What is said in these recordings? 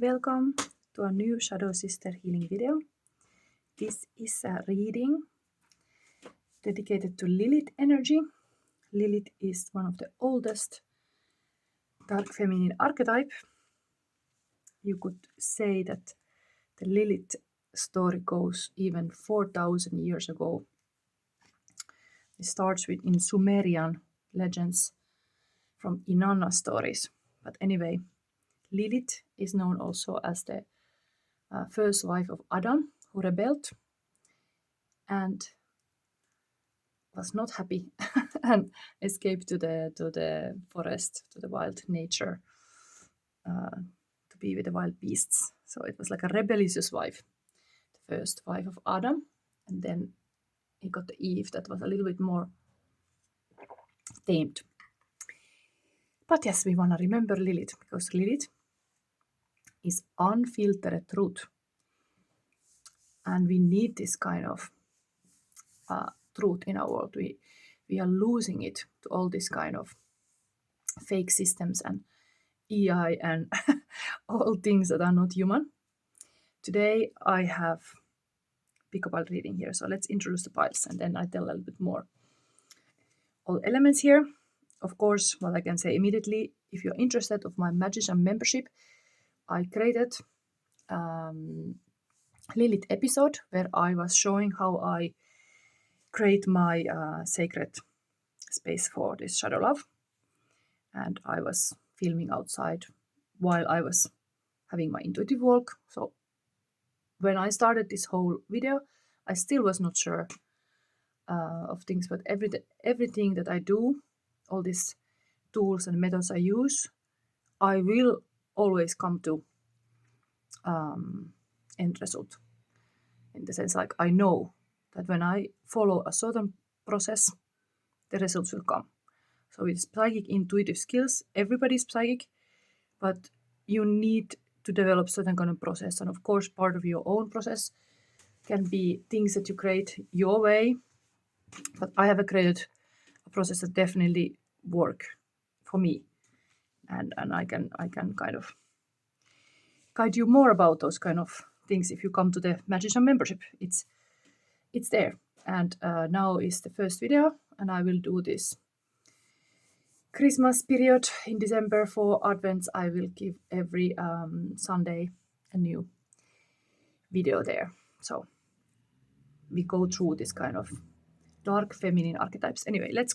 Welcome to a new Shadow Sister Healing video. This is a reading dedicated to Lilith energy. Lilith is one of the oldest dark feminine archetype. You could say that the Lilith story goes even 4,000 years ago. It starts with in Sumerian legends from Inanna stories. But anyway, Lilith is known also as the first wife of Adam, who rebelled and was not happy and escaped to the forest, to the wild nature, to be with the wild beasts. So it was like a rebellious wife, the first wife of Adam, and then he got the Eve that was a little bit more tamed. But yes, we want to remember Lilith, because Lilith is unfiltered truth. And we need this kind of truth in our world. We are losing it to all this kind of fake systems and EI and all things that are not human. Today I have pick a pile reading here, so let's introduce the piles and then I tell a little bit more. All elements here. Of course, what I can say immediately, if you're interested of my Magician membership, I created Lilith episode where I was showing how I create my sacred space for this shadow love, and I was filming outside while I was having my intuitive walk. So when I started this whole video, I still was not sure of things, but everything that I do, all these tools and methods I use, I will always come to end result. In the sense, like, I know that when I follow a certain process, the results will come. So it's psychic intuitive skills. Everybody's psychic, but you need to develop certain kind of process. And of course, part of your own process can be things that you create your way. But I have created a process that definitely work for me. And I can kind of guide you more about those kind of things if you come to the Magician membership. It's there. And now is the first video, and I will do this Christmas period in December. For Advents, I will give every Sunday a new video there. So we go through this kind of dark feminine archetypes. Anyway, let's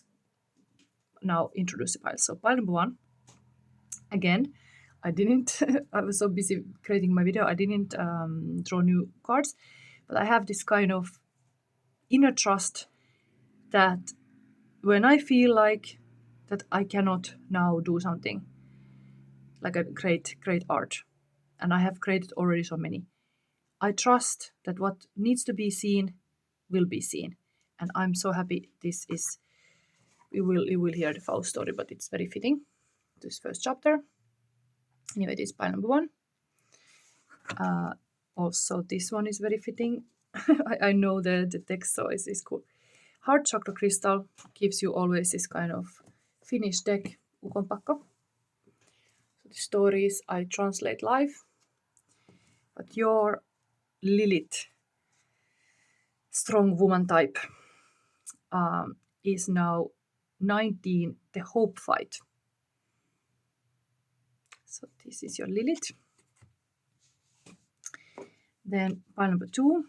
now introduce the piles. So pile number one, again, I didn't, I was so busy creating my video, I didn't draw new cards, but I have this kind of inner trust that when I feel like that I cannot now do something, like a great art, and I have created already so many, I trust that what needs to be seen will be seen. And I'm so happy this is, you will hear the Faust story, but it's very fitting, this first chapter. Anyway, this is pile number one. Also, this one is very fitting. I know the text, so it's cool. Heart chakra crystal gives you always this kind of Finnish deck, ukonpakko. So the stories I translate live, but your Lilith, strong woman type, is now 19, the hope fight. So this is your Lilith. Then pile number two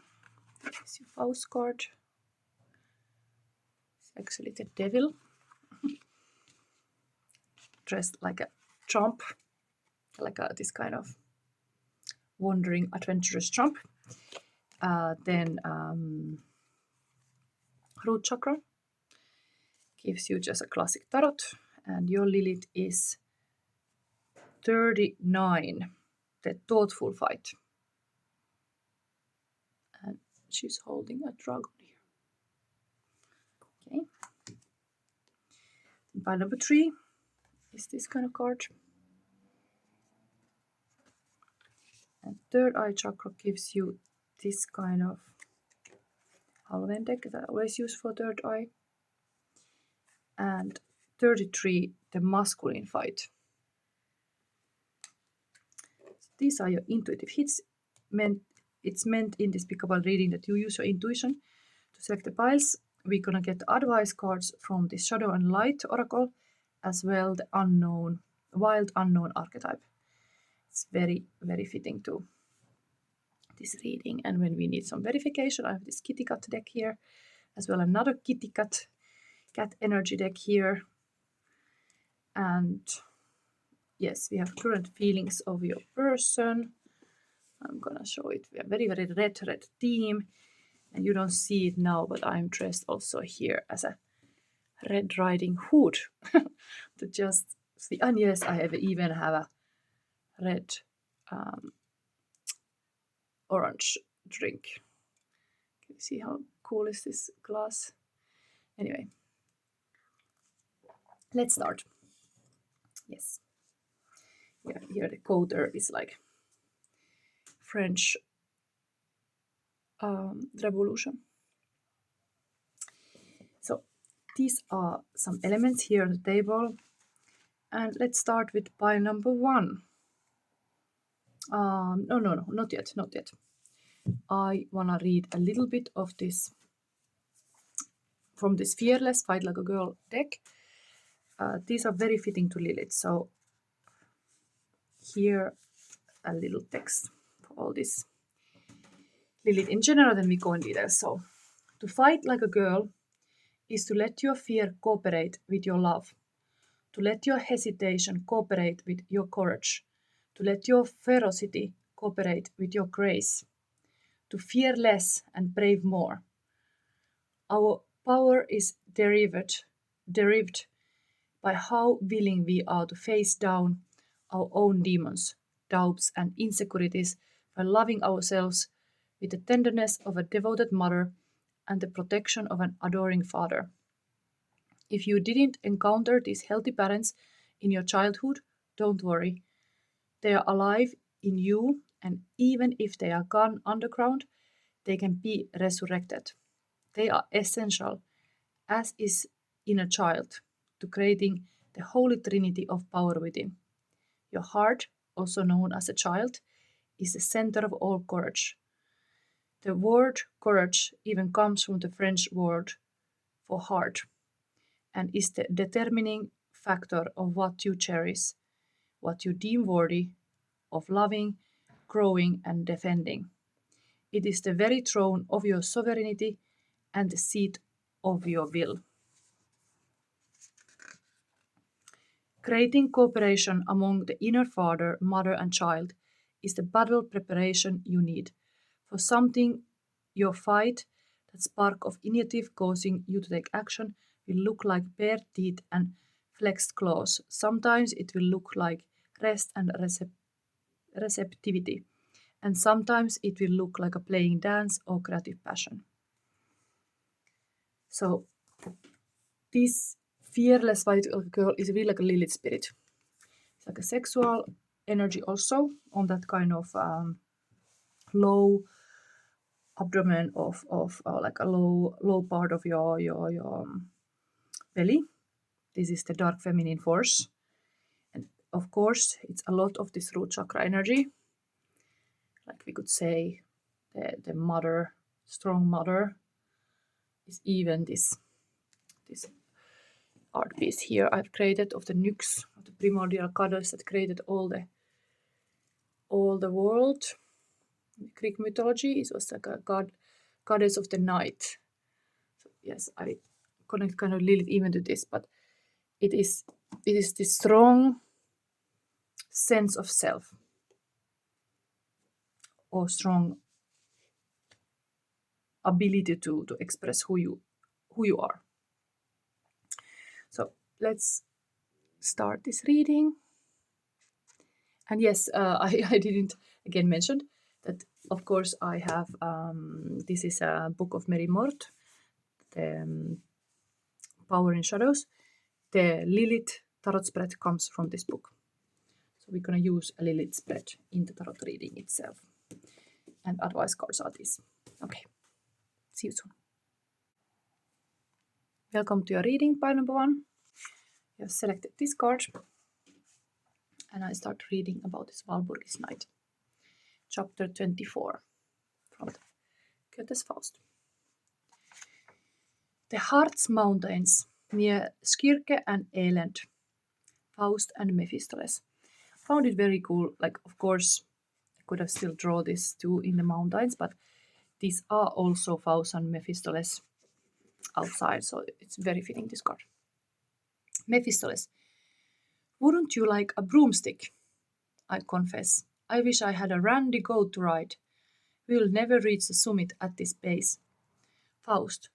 is your Faust card. It's actually the devil, dressed like a Trump, like this kind of wandering, adventurous Trump. Then root chakra gives you just a classic tarot, and your Lilith is 39, the thoughtful fight. And she's holding a dragon here. Okay. Pile number three is this kind of card. And third eye chakra gives you this kind of Halloween deck that I always use for third eye. And 33, the masculine fight. these are your intuitive hits. It's meant in this pickable reading that you use your intuition to select the piles. We're gonna get advice cards from the Shadow and Light Oracle, as well the Wild Unknown archetype. It's very, very fitting to this reading. And when we need some verification, I have this kitty cat deck here, as well another kitty cat energy deck here. And yes, we have current feelings of your person. I'm gonna show it. We are very, very red theme. And you don't see it now, but I'm dressed also here as a Red Riding Hood to just see. And yes, I even have a red orange drink. Can you see how cool is this glass? Anyway, let's start. Yes. Yeah, here the coder is like French Revolution. So these are some elements here on the table. And let's start with pile number 1. No, not yet. I wanna read a little bit of this from this Fearless Fight Like a Girl deck. These are very fitting to Lilith. So here a little text for all this Lilith in general, then we go in detail. So to fight like a girl is to let your fear cooperate with your love, to let your hesitation cooperate with your courage, to let your ferocity cooperate with your grace, to fear less and brave more. Our power is derived by how willing we are to face down our own demons, doubts, and insecurities by loving ourselves with the tenderness of a devoted mother and the protection of an adoring father. If you didn't encounter these healthy parents in your childhood, don't worry. They are alive in you, and even if they are gone underground, they can be resurrected. They are essential, as is inner child, to creating the Holy Trinity of power within. Your heart, also known as a child, is the center of all courage. The word courage even comes from the French word for heart and is the determining factor of what you cherish, what you deem worthy of loving, growing, and defending. It is the very throne of your sovereignty and the seat of your will. Creating cooperation among the inner father, mother, and child is the battle preparation you need for something. Your fight, that spark of initiative causing you to take action, will look like bared teeth and flexed claws. Sometimes it will look like rest and receptivity, and sometimes it will look like a playing dance or creative passion. So this Fearless Fight Girl is really like a Lilith spirit. It's like a sexual energy also on that kind of low abdomen of like a low part of your belly. This is the dark feminine force, and of course it's a lot of this root chakra energy. Like we could say, the mother, strong mother, is even this art piece here I've created of the Nyx, of the primordial goddess that created all the world. In Greek mythology, it was like a goddess of the night. So yes, I connect kind of Lilith even to this, but it is this strong sense of self, or strong ability to express who you are. So let's start this reading. And yes, I didn't again mention that, of course, I have, this is a book of Mary Mort, the Power in Shadows. The Lilith tarot spread comes from this book. So we're going to use a Lilith spread in the tarot reading itself. And advice cards are these. Okay, see you soon. Welcome to your reading, pile number 1. You have selected this card. And I start reading about this Walpurgis night. chapter 24 from Goethe's Faust. The Harz Mountains near Skirke and Elend, Faust and Mephistopheles. Found it very cool. Like, of course, I could have still drawn this too in the mountains, but these are also Faust and Mephistopheles outside, so it's very fitting, this card. Mephistopheles. Wouldn't you like a broomstick? I confess. I wish I had a randy goat to ride. We'll never reach the summit at this pace. Faust.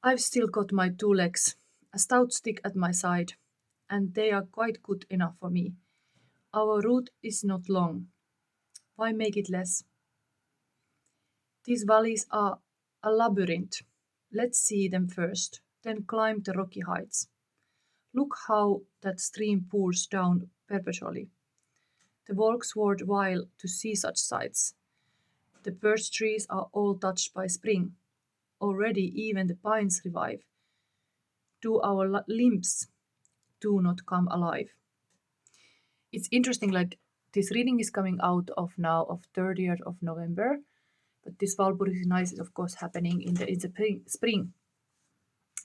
I've still got my 2 legs, a stout stick at my side, and they are quite good enough for me. Our route is not long. Why make it less? These valleys are a labyrinth. Let's see them first, then climb the rocky heights. Look how that stream pours down perpetually. The walks worthwhile to see such sights. The birch trees are all touched by spring. Already even the pines revive. Do our limbs do not come alive? It's interesting, like this reading is coming out of now of 30th of November, but this Valpurgis night is of course happening in the spring,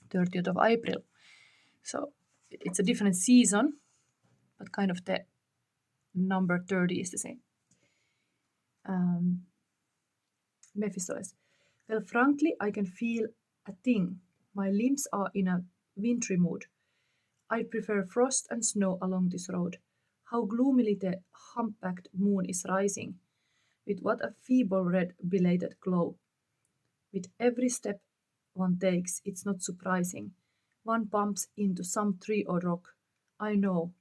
30th of April. So it's a different season, but kind of the number 30 is the same. Mephistopheles. Well, frankly, I can feel a thing. My limbs are in a wintry mood. I prefer frost and snow along this road. How gloomily the humpbacked moon is rising, with what a feeble red belated glow. With every step one takes, it's not surprising. One bumps into some tree or rock. I know.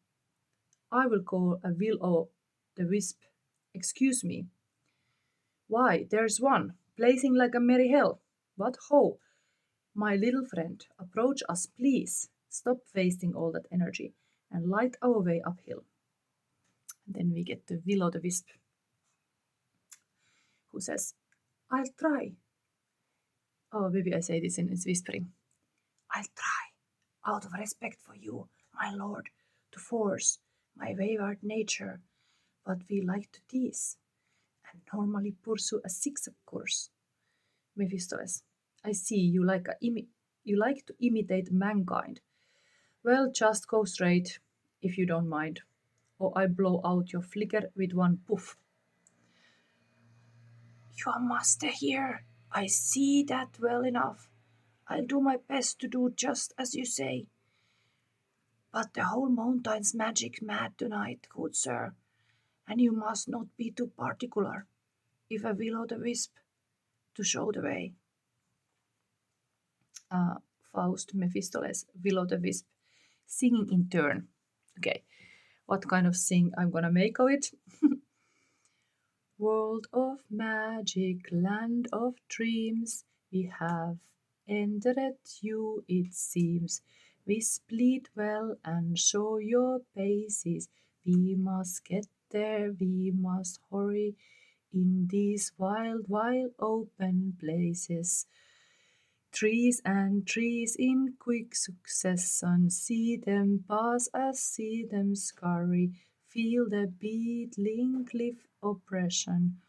I will call a will-o'-the-wisp. Excuse me. Why, there's one, blazing like a merry hell. What ho! My little friend, approach us, please. Stop wasting all that energy and light our way uphill. And then we get the will-o'-the-wisp, who says, I'll try. Oh, maybe I say this in whispering. I'll try, out of respect for you, my lord, to force my wayward nature, what we like to tease, and normally pursue a zigzag course. Mephistopheles, I see you like to imitate mankind. Well, just go straight, if you don't mind, or I blow out your flicker with one poof. You are master here. I see that well enough. I'll do my best to do just as you say. But the whole mountain's magic mad tonight, good sir, and you must not be too particular, if a will-o'-the-wisp, to show the way. Faust, Mephistopheles, will-o'-the-wisp, singing in turn. Okay, what kind of sing I'm gonna make of it? World of magic, land of dreams, we have entered you, it seems. We split well and show your paces. We must get there, we must hurry in these wild, wild open places. Trees and trees in quick succession, see them pass as see them scurry. Feel the beetling cliff oppression.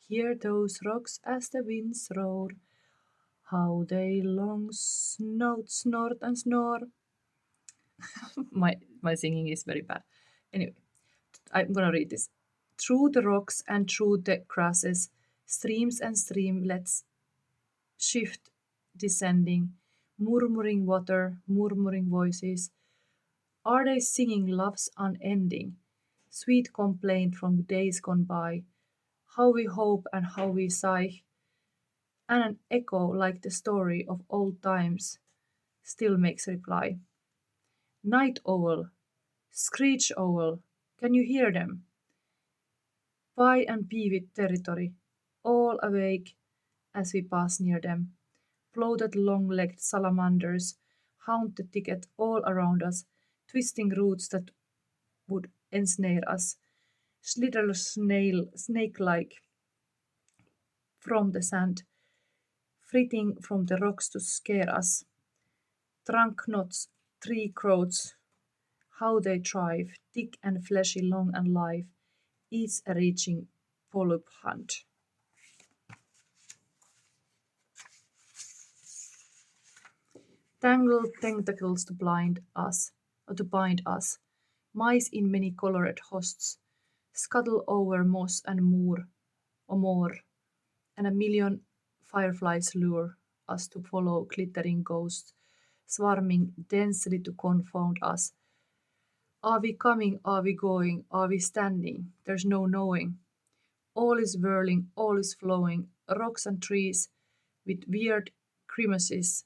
Hear those rocks as the winds roar. How they long snort and snore. my singing is very bad. Anyway, I'm gonna read this. Through the rocks and through the grasses, streams and streamlets shift descending, murmuring water, murmuring voices. Are they singing love's unending, sweet complaint from days gone by? How we hope and how we sigh, and an echo like the story of old times still makes reply. Night owl, screech owl, can you hear them? Pie and peewit territory, all awake as we pass near them. Bloated long-legged salamanders haunt the thicket all around us, twisting roots that would ensnare us. Slither snake-like from the sand, flitting from the rocks to scare us. Trunk knots, tree growths, how they thrive, thick and fleshy, long and live, each a reaching polyp hand. Tangled tentacles to blind us, or to bind us. Mice in many colored hosts scuttle over moss and moor, or more, and a million fireflies lure us to follow glittering ghosts, swarming densely to confound us. Are we coming? Are we going? Are we standing? There's no knowing. All is whirling, all is flowing, rocks and trees with weird grimaces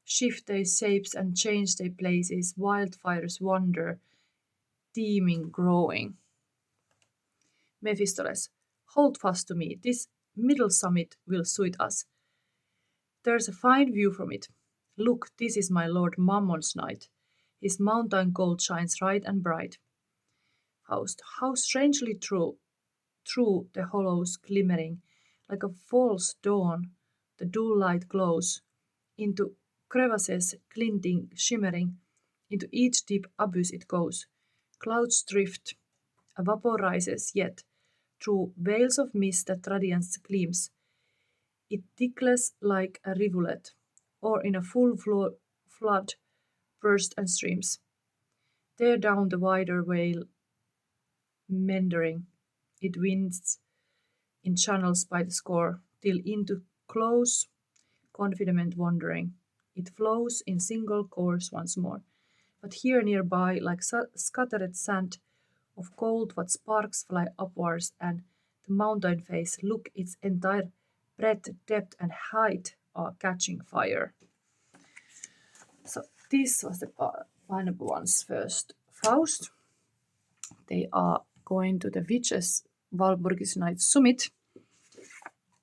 shift their shapes and change their places, wildfires wander, teeming, growing. Mephistopheles, hold fast to me, this middle summit will suit us. There's a fine view from it. Look, this is my lord Mammon's night. His mountain gold shines right and bright. Faust, how strangely true the hollows glimmering, like a false dawn, the dull light glows, into crevices glinting, shimmering, into each deep abyss it goes. Clouds drift, a vapor rises yet, through veils of mist that radiance gleams. It tickles like a rivulet, or in a full flood bursts and streams. There down the wider vale, meandering, it winds in channels by the score, till into close, confident wandering, it flows in single course once more. But here nearby, like scattered sand of gold, what sparks fly upwards, and the mountain face, look, its entire breadth, depth, and height are catching fire. So this was the pineapple one's first Faust. They are going to the witches' Walpurgis night summit,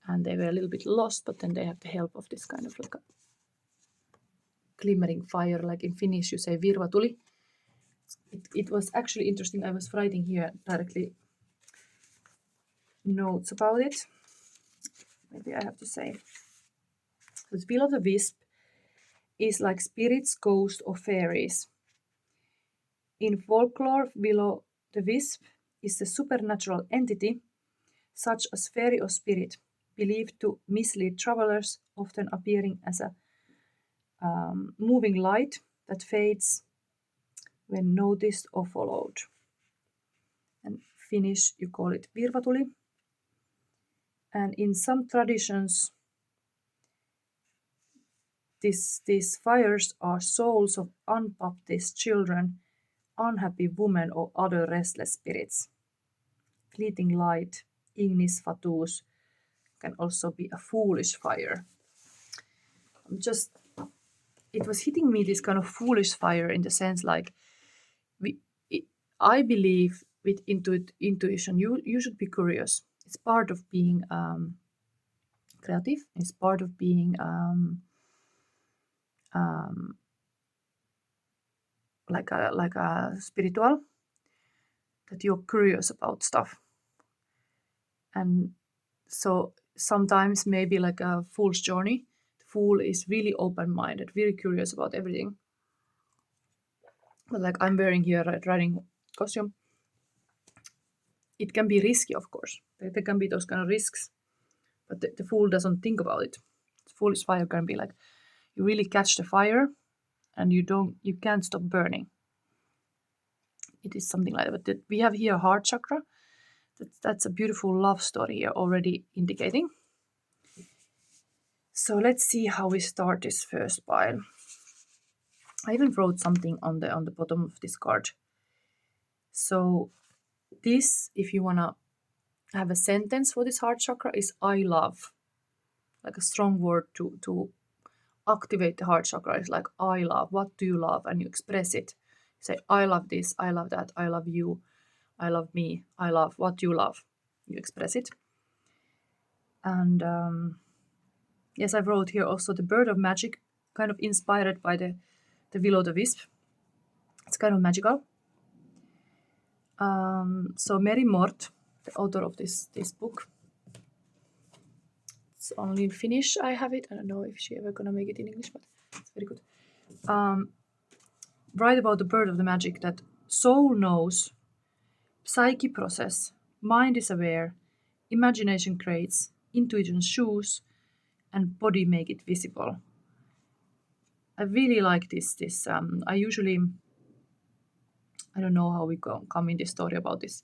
and they were a little bit lost, but then they have the help of this kind of like a glimmering fire, like in Finnish you say virvatuli. It was actually interesting. I was writing here directly notes about it. Maybe I have to say. The will of the wisp is like spirits, ghosts, or fairies. In folklore, will the wisp is a supernatural entity, such as fairy or spirit, believed to mislead travelers, often appearing as a moving light that fades when noticed or followed. And Finnish, you call it virvatuli. And in some traditions, these fires are souls of unbaptized children, unhappy women, or other restless spirits. Fleeting light, ignis fatuus, can also be a foolish fire. It was hitting me, this kind of foolish fire, in the sense like, I believe with intuition, you should be curious. It's part of being creative. It's part of being like a spiritual, that you're curious about stuff. And so sometimes maybe like a fool's journey, the fool is really open-minded, very curious about everything. But like I'm wearing here a riding costume, it can be risky, of course. There can be those kind of risks, but the fool doesn't think about it. The foolish fire can be like, you really catch the fire and you can't stop burning. It is something like that. But we have here heart chakra. That's a beautiful love story here already indicating. So let's see how we start this first pile. I even wrote something on the bottom of this card. So this, if you wanna have a sentence for this heart chakra, is I love. Like a strong word to activate the heart chakra is like I love. What do you love? And you express it. Say I love this, I love that, I love you, I love me, I love what you love. You express it. And yes, I wrote here also the bird of magic, kind of inspired by the will o' the wisp. It's kind of magical. So Mary Mort, the author of this book, it's only in Finnish I have it. I don't know if she ever gonna make it in English, but it's very good. Write about the bird of the magic that soul knows, psyche process, mind is aware, imagination creates, intuition shows, and body make it visible. I really like this. I usually, I don't know how we come in the story about this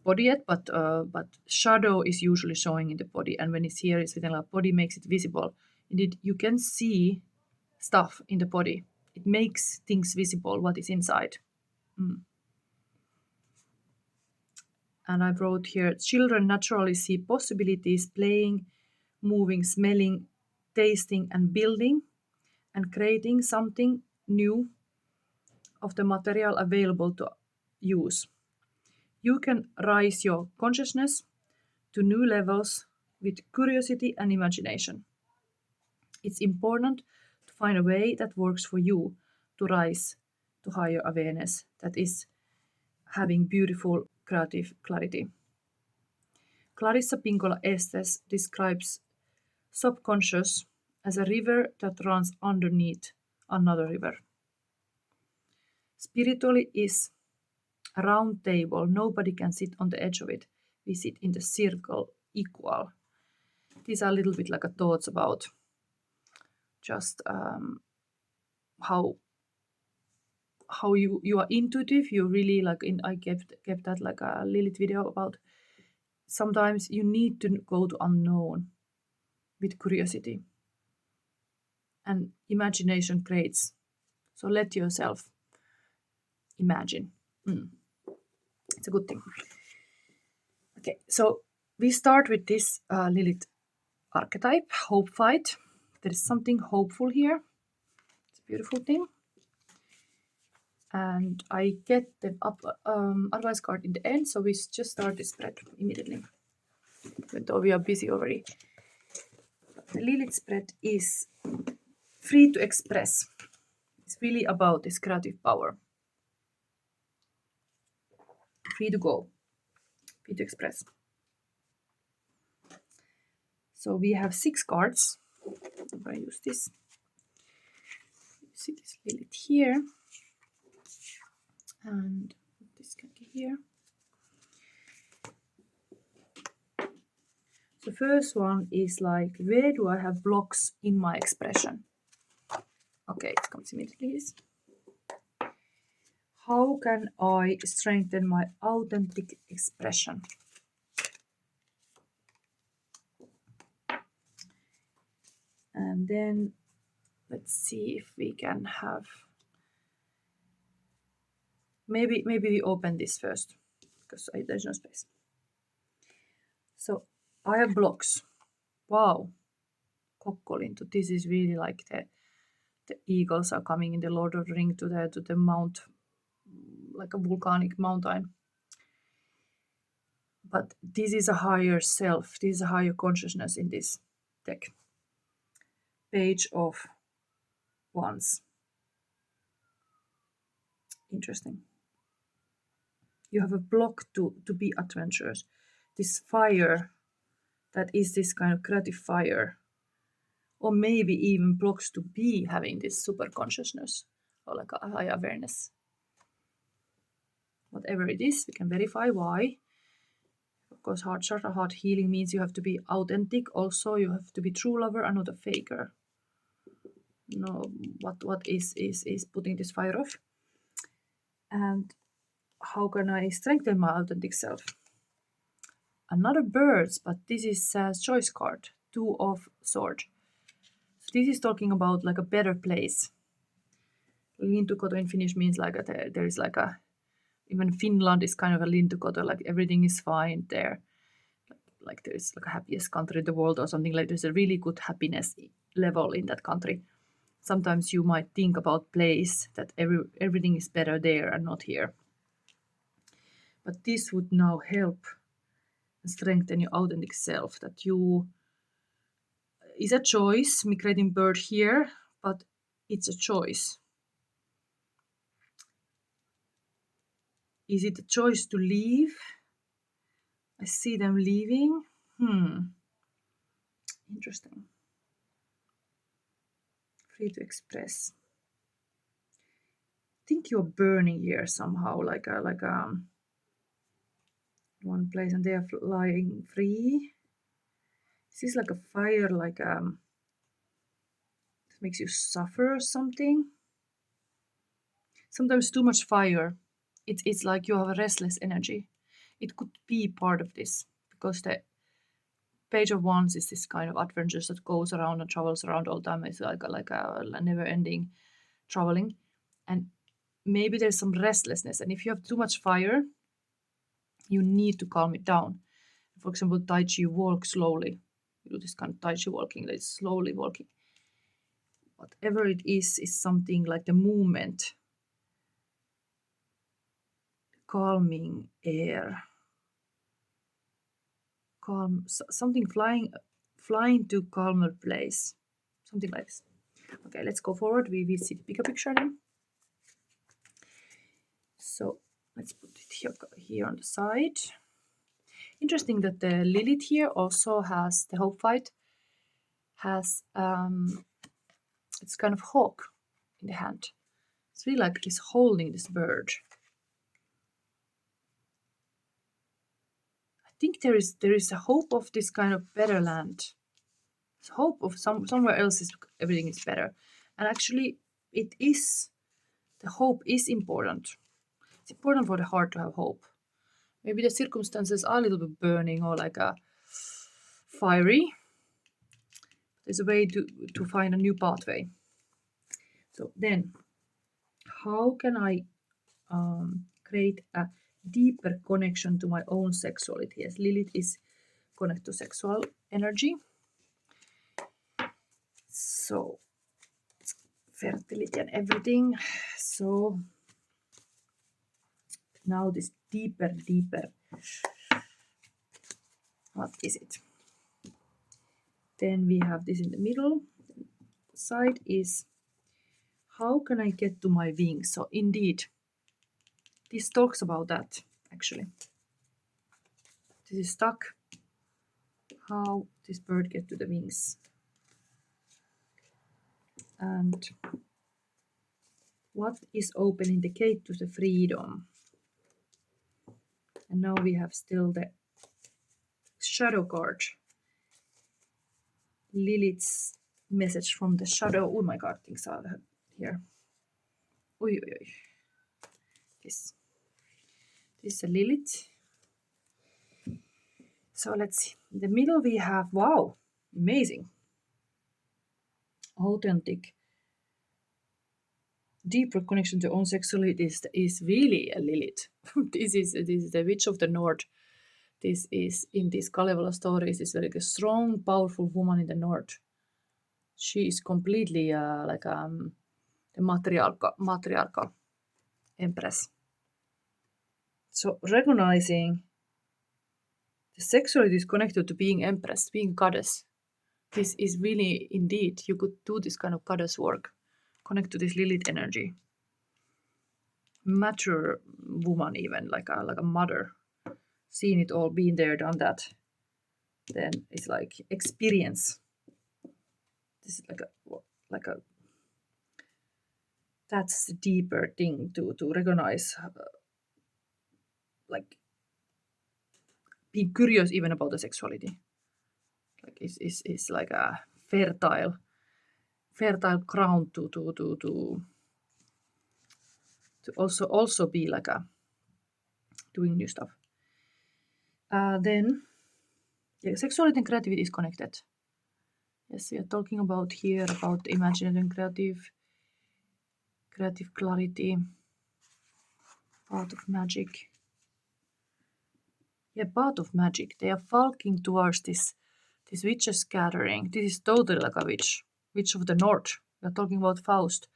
body yet, but shadow is usually showing in the body, and when it's here, it's written like body makes it visible. Indeed, you can see stuff in the body. It makes things visible, what is inside. And I wrote here, children naturally see possibilities playing, moving, smelling, tasting, and building, and creating something new of the material available to use. You can raise your consciousness to new levels with curiosity and imagination. It's important to find a way that works for you to rise to higher awareness that is having beautiful creative clarity. Clarissa Pinkola Estes describes subconscious as a river that runs underneath another river. Spiritually is a round table. Nobody can sit on the edge of it. We sit in the circle equal. These are a little bit like a thoughts about just how you are intuitive. You really like I kept that like a Lilith video about sometimes you need to go to unknown with curiosity, and imagination creates. So let yourself imagine. It's a good thing. Okay, so we start with this Lilith archetype, hope fight. There is something hopeful here. It's a beautiful thing. And I get the advice card in the end, so we just start the spread immediately, even though we are busy already. The Lilith spread is free to express. It's really about this creative power. Free to go, free to express. So we have 6 cards. I'm going to use this. You see this Lilith here. And this guy here. The first one is like, where do I have blocks in my expression? Okay, it comes immediately. How can I strengthen my authentic expression? And then let's see if we can have, maybe we open this first because there's no space. So I have blocks. Wow, Kokkolintu. This is really like the eagles are coming in the Lord of the Ring to the mount, like a volcanic mountain. But this is a higher self. This is a higher consciousness in this deck. Page of Wands. Interesting. You have a block to be adventurous. This fire that is this kind of creative fire, or maybe even blocks to be having this super consciousness or like a high awareness. Whatever it is, we can verify why. Of course, heart chakra, heart healing means you have to be authentic. Also, you have to be true lover and not a faker. No, what is putting this fire off? And how can I strengthen my authentic self? Another birds, but this is a choice card, 2 of Swords. So this is talking about like a better place. Lintukoto in Finnish means like there is like a, even Finland is kind of a lintukoto, like everything is fine there. Like there is like a happiest country in the world or something, like there's a really good happiness level in that country. Sometimes you might think about place that everything is better there and not here. But this would now help strengthen your authentic self, that you is a choice, migrating bird here, but it's a choice. Is it a choice to leave? I see them leaving. Interesting. Free to express. I think you're burning here somehow, like a one place, and they are flying free. This is like a fire, like it makes you suffer or something. Sometimes too much fire, it's like you have a restless energy. It could be part of this, because the Page of Wands is this kind of adventure that goes around and travels around all the time. It's like a never-ending traveling, and maybe there's some restlessness. And if you have too much fire, you need to calm it down. For example, Tai Chi, walk slowly. You do this kind of Tai Chi walking, like slowly walking. Whatever it is something like the movement, calming air, calm, something flying to calmer place, something like this. Okay, let's go forward. We will see the bigger picture then. So let's put it here on the side. Interesting that the Lilith here also has the hope fight, has it's kind of hawk in the hand. It's really like it's holding this bird. I think there is a hope of this kind of better land. It's hope of somewhere else everything is better. And actually it is, the hope is important. It's important for the heart to have hope. Maybe the circumstances are a little bit burning or like a fiery. There's a way to find a new pathway. So then, how can I create a deeper connection to my own sexuality? Yes, Lilith is connected to sexual energy. So, fertility and everything. So, now this deeper. What is it? Then we have this in the middle. Side is, how can I get to my wings? So indeed, this talks about that actually. This is stuck. How this bird get to the wings? And what is opening the gate to the freedom? And now we have still the shadow card. Lilith's message from the shadow. Oh my god, things are here. Oi. This is a Lilith. So let's see. In the middle we have, wow, amazing. Authentic. Deeper connection to own sexuality is really a Lilith. This is the Witch of the North. This is, in these Kalevala stories, is like a strong, powerful woman in the North. She is completely like the matriarchal empress. So recognizing the sexuality is connected to being empress, being goddess. This is really, indeed, you could do this kind of goddess work. Connect to this Lilith energy. Mature woman, even like a mother. Seen it all, been there, done that. Then it's like experience. This is like a that's the deeper thing to recognize, like being curious even about the sexuality. Like is like a fertile ground to also be like a doing new stuff. Then yeah, sexuality and creativity is connected. Yes, we are talking about here about imaginative and creative clarity, part of magic. Yeah, part of magic. They are falking towards this witches gathering. This is totally like a witch of the North. We are talking about Faust.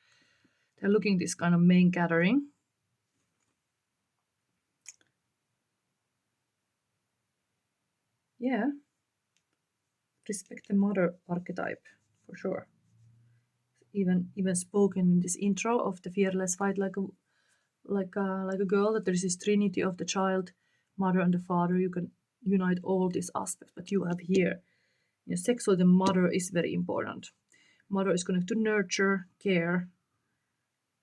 They're looking this kind of main gathering. Yeah. Respect the mother archetype, for sure. Even spoken in this intro of the fearless fight like a girl, that there is this trinity of the child, mother and the father. You can unite all these aspects, but you have here, sexual, the mother is very important. Mother is connected to nurture, care,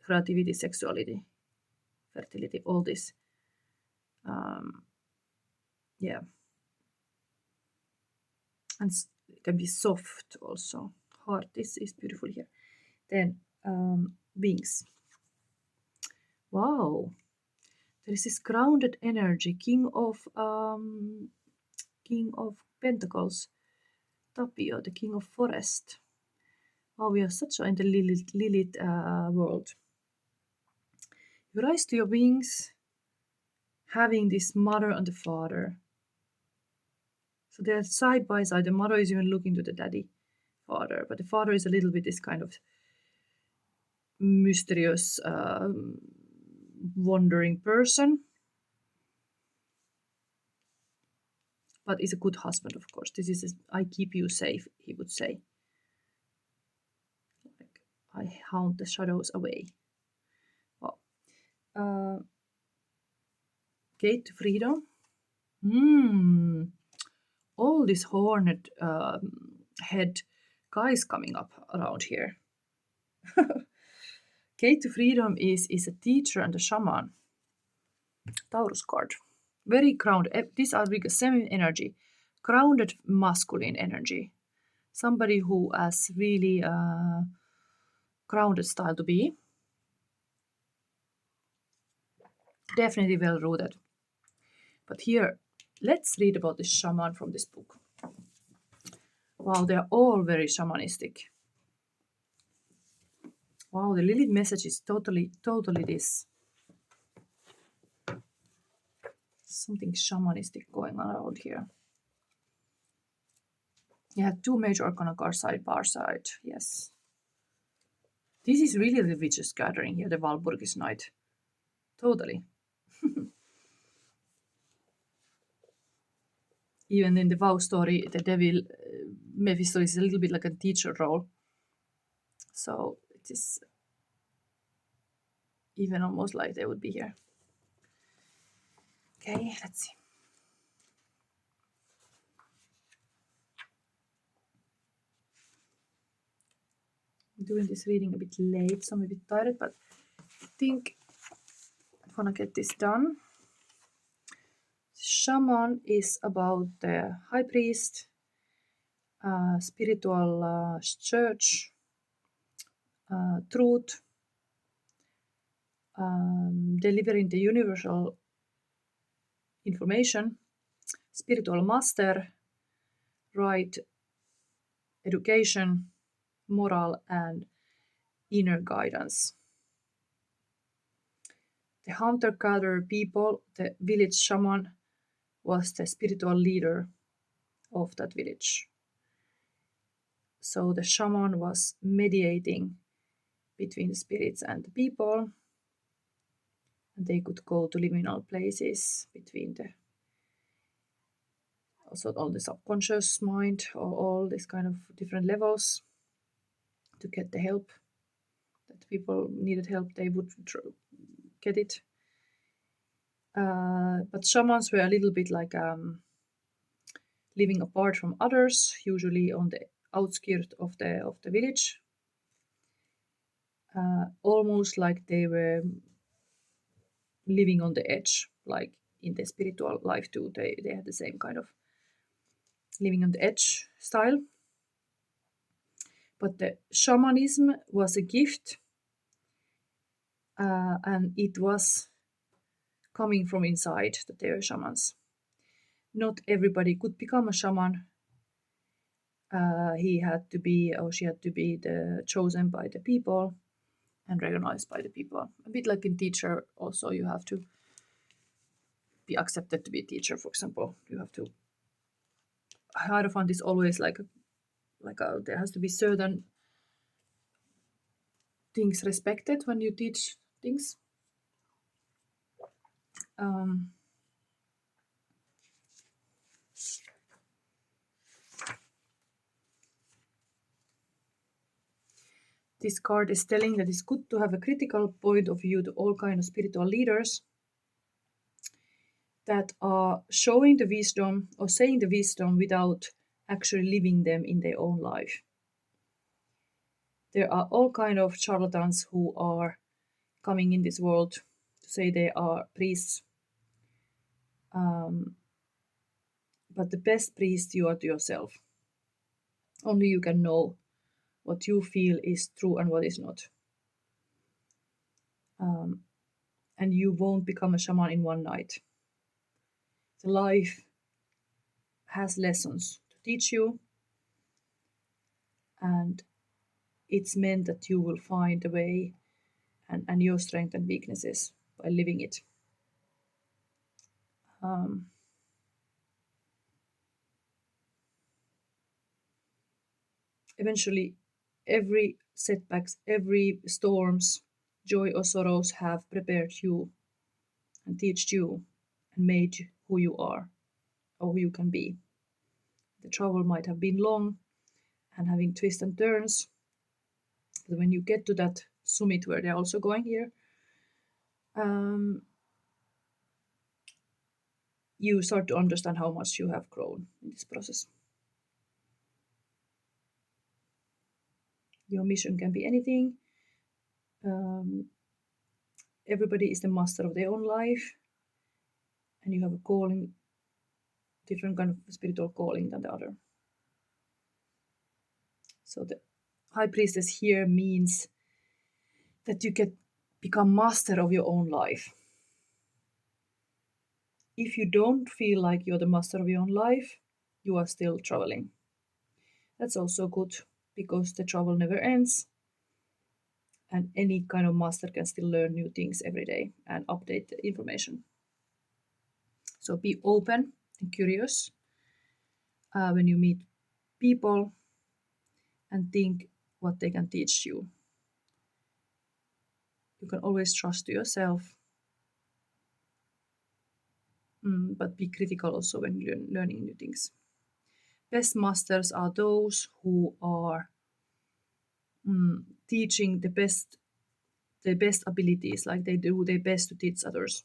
creativity, sexuality, fertility, all this. yeah. And it can be soft also. Heart is beautiful here. Then wings. Wow. There is this grounded energy, King of Pentacles, Tapio, the King of Forest. Wow, we are such in the Lilith world. You rise to your wings, having this mother and the father. So they're side by side. The mother is even looking to the daddy, father, but the father is a little bit this kind of mysterious, wandering person. But is a good husband, of course. This is I keep you safe, he would say. Like, I hound the shadows away. Well, gate to freedom. All this horned head guys coming up around here. Gate to freedom is a teacher and a shaman. Taurus card. Very grounded. These are big feminine energy. Grounded masculine energy. Somebody who has really grounded style to be. Definitely well rooted. But here, let's read about this shaman from this book. Wow, they're all very shamanistic. Wow, the Lilith message is totally this. Something shamanistic going on around here. You have two major arcana cards side by side. Yes. This is really the witches gathering here, the Walpurgis night. Totally. Even in the vow story, the devil, Mephisto, is a little bit like a teacher role. So it is even almost like they would be here. Okay, let's see. I'm doing this reading a bit late, so I'm a bit tired, but I think I'm gonna get this done. Shaman is about the high priest, spiritual church, truth, delivering the universal information, spiritual master, right education, moral, and inner guidance. The hunter-gatherer people, the village shaman, was the spiritual leader of that village. So the shaman was mediating between the spirits and the people, and they could go to liminal places between the also all the subconscious mind or all these kind of different levels to get the help that people needed help, they would get it. But shamans were a little bit like living apart from others, usually on the outskirts of the village, almost like they were living on the edge, like in the spiritual life too. They had the same kind of living on the edge style. But the shamanism was a gift, and it was coming from inside that they were shamans. Not everybody could become a shaman. He had to be, or she had to be, chosen by the people and recognized by the people. A bit like in teacher, also you have to be accepted to be a teacher. For example, you have to. Hierophant is always like there has to be certain things respected when you teach things. This card is telling that it's good to have a critical point of view to all kind of spiritual leaders that are showing the wisdom or saying the wisdom without actually living them in their own life. There are all kind of charlatans who are coming in this world to say they are priests, But the best priest you are to yourself. Only you can know what you feel is true and what is not. And you won't become a shaman in one night. The life has lessons to teach you, and it's meant that you will find a way and your strengths and weaknesses by living it. Eventually, every setbacks, every storms, joy or sorrows have prepared you and taught you and made who you are or who you can be. The travel might have been long and having twists and turns, but when you get to that summit where they're also going here, you start to understand how much you have grown in this process. Your mission can be anything. Everybody is the master of their own life, and you have a calling, different kind of spiritual calling than the other. So the high priestess here means that you can become master of your own life. If you don't feel like you're the master of your own life, you are still traveling. That's also good because the travel never ends, and any kind of master can still learn new things every day and update the information. So be open and curious when you meet people and think what they can teach you. You can always trust yourself, but be critical also when you're learning new things. Best masters are those who are teaching the best abilities, like they do their best to teach others.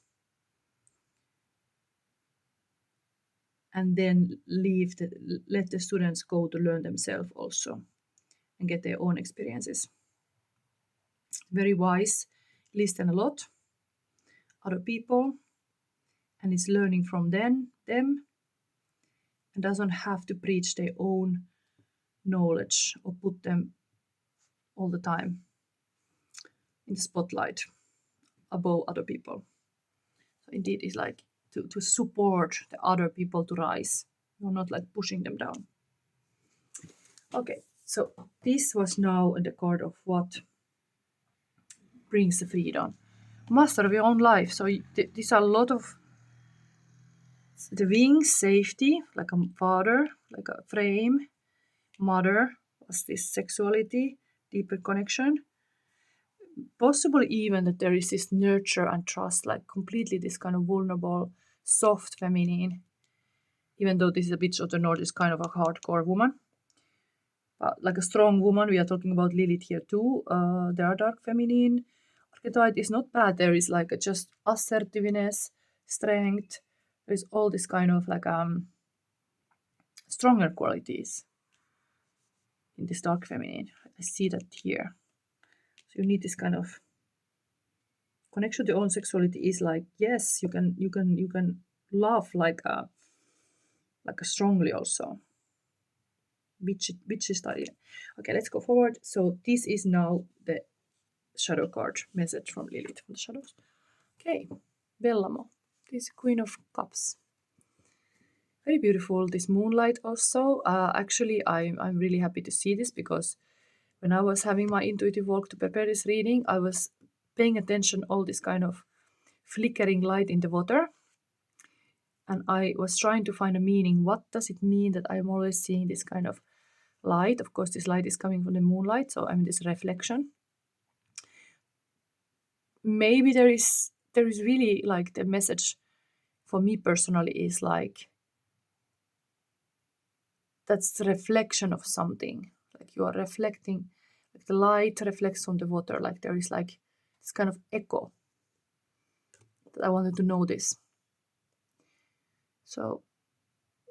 And then let the students go to learn themselves also and get their own experiences. Very wise, listen a lot, other people, and is learning from them, and doesn't have to preach their own knowledge or put them all the time in the spotlight above other people. So indeed, it's like to support the other people to rise. You're not like pushing them down. Okay, so this was now in the card of what brings the freedom. Master of your own life. So these are a lot of the wings, safety, like a father, like a frame. Mother was this sexuality, deeper connection. Possibly even that there is this nurture and trust, like completely this kind of vulnerable, soft feminine. Even though this is a bit of the Nordic kind of a hardcore woman. But like a strong woman, we are talking about Lilith here too. There are dark feminine. Archetype is not bad. There is like just assertiveness, strength. There is all this kind of like stronger qualities in this dark feminine. I see that here. So you need this kind of connection to your own sexuality. Is like, yes, you can love like a strongly also. Which study. Okay, let's go forward. So this is now the shadow card message from Lilith from the shadows. Okay, Bellamo. This Queen of Cups. Very beautiful. This moonlight also. Actually, I'm really happy to see this because when I was having my intuitive walk to prepare this reading, I was paying attention all this kind of flickering light in the water. And I was trying to find a meaning. What does it mean that I'm always seeing this kind of light? Of course, this light is coming from the moonlight, so I'm this reflection. Maybe there is really like the message for me personally is like that's the reflection of something. Like you are reflecting, like the light reflects on the water. Like there is like this kind of echo that I wanted to notice. So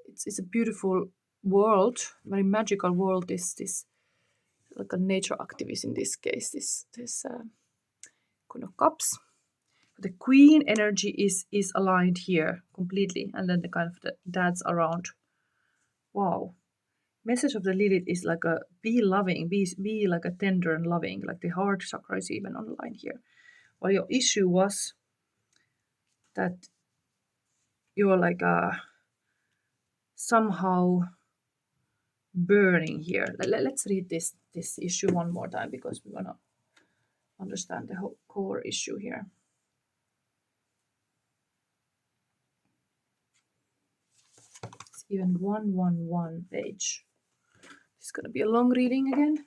it's a beautiful world, very magical world. This like a nature activist in this case. This Queen of Cups. The Queen energy is aligned here completely, and then the kind of the dads around Wow. Message of the Lilith is like a be loving, be like a tender and loving, like the heart chakra is even on the line here. Well, your issue was that you're like somehow burning here. Let's read this issue one more time because we want to understand the whole core issue here. It's even 111 page. It's going to be a long reading again.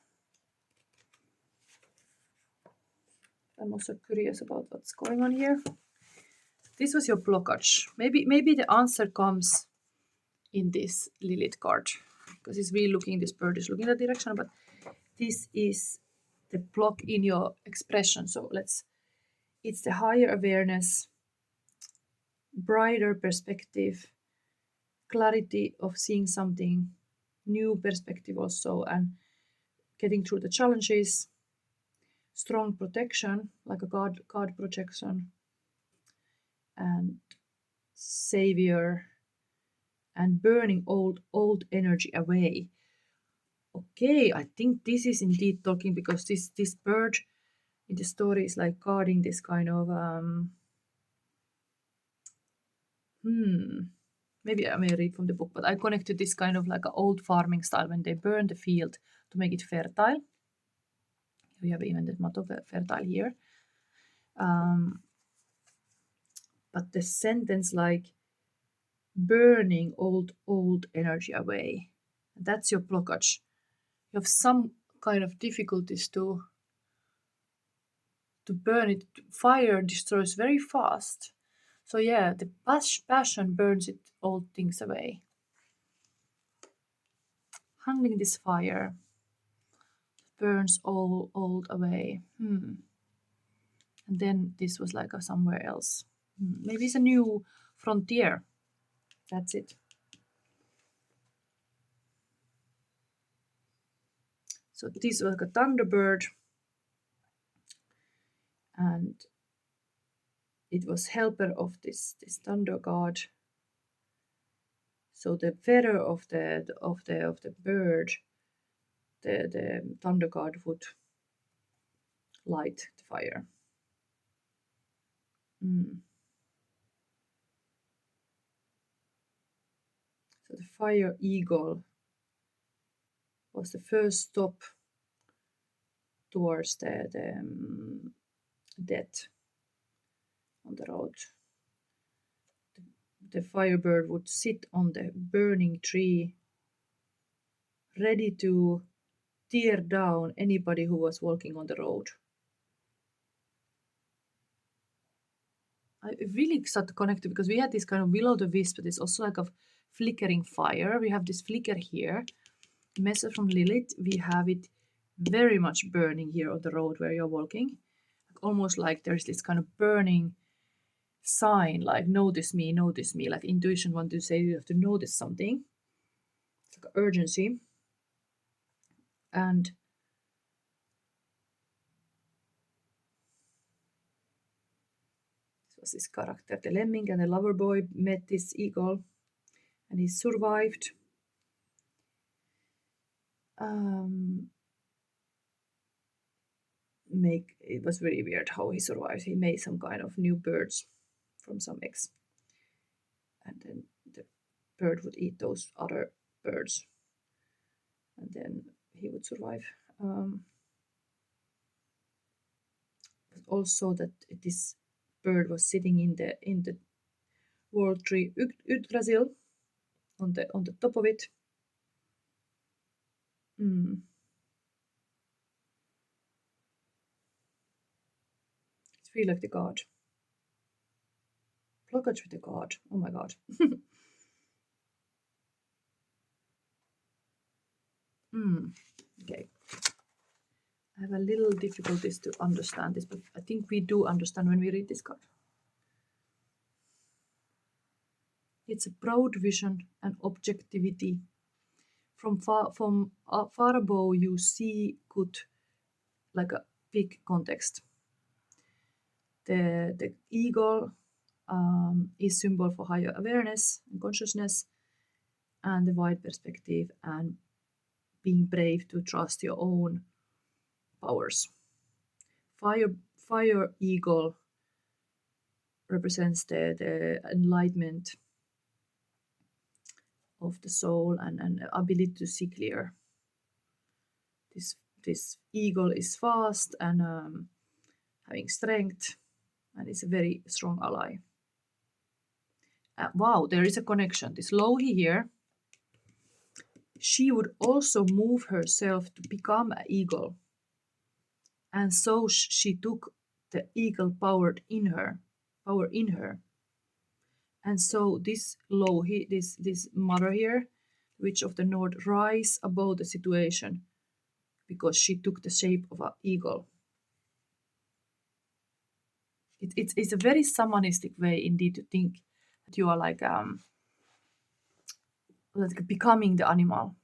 I'm also curious about what's going on here. This was your blockage. Maybe the answer comes in this Lilith card, because it's really looking, this bird is looking that direction, but this is the block in your expression. So it's the higher awareness, brighter perspective, clarity of seeing something, new perspective also, and getting through the challenges, strong protection, like a God protection, and savior, and burning old energy away. Okay, I think this is indeed talking, because this bird in the story is like guarding this kind of maybe I may read from the book, but I connected this kind of like an old farming style when they burn the field to make it fertile. We have even the motto fertile here. But the sentence like burning old energy away, that's your blockage. You have some kind of difficulties to burn it. Fire destroys very fast. So yeah, the passion burns it old things away. Handling this fire burns all old away. And then this was like somewhere else. Maybe it's a new frontier. That's it. So this was like a thunderbird, and it was helper of this thunder god. So the feather of the bird, the thunder god would light the fire. So the fire eagle was the first stop towards the death on the road. The firebird would sit on the burning tree, ready to tear down anybody who was walking on the road. I really started to connect it, because we had this kind of will-o'-the-wisp, but it's also like a flickering fire. We have this flicker here. Message from Lilith, we have it very much burning here on the road where you're walking. Almost like there's this kind of burning sign, like notice me, like intuition wants to say you have to notice something. It's like urgency. And this was this character, the lemming and the lover boy met this eagle, and he survived. It was very weird how he survived. He made some kind of new birds from some eggs, and then the bird would eat those other birds, and then he would survive. Also that this bird was sitting in the world tree Yggdrasil, on the top of it. It's really like the god. Blockage with the god. Oh my god. Okay. I have a little difficulties to understand this, but I think we do understand when we read this card. It's a proud vision and objectivity. From far above, you see good, like a big context. The eagle is symbol for higher awareness and consciousness, and the wide perspective, and being brave to trust your own powers. Fire eagle represents the enlightenment of the soul and ability to see clear. This eagle is fast and having strength, and is a very strong ally. Wow, there is a connection. This Louhi here, she would also move herself to become an eagle. And so she took the eagle power in her. And so this Louhi, this mother here, Witch of the North, rise above the situation because she took the shape of an eagle. It's a very shamanistic way indeed to think that you are like becoming the animal.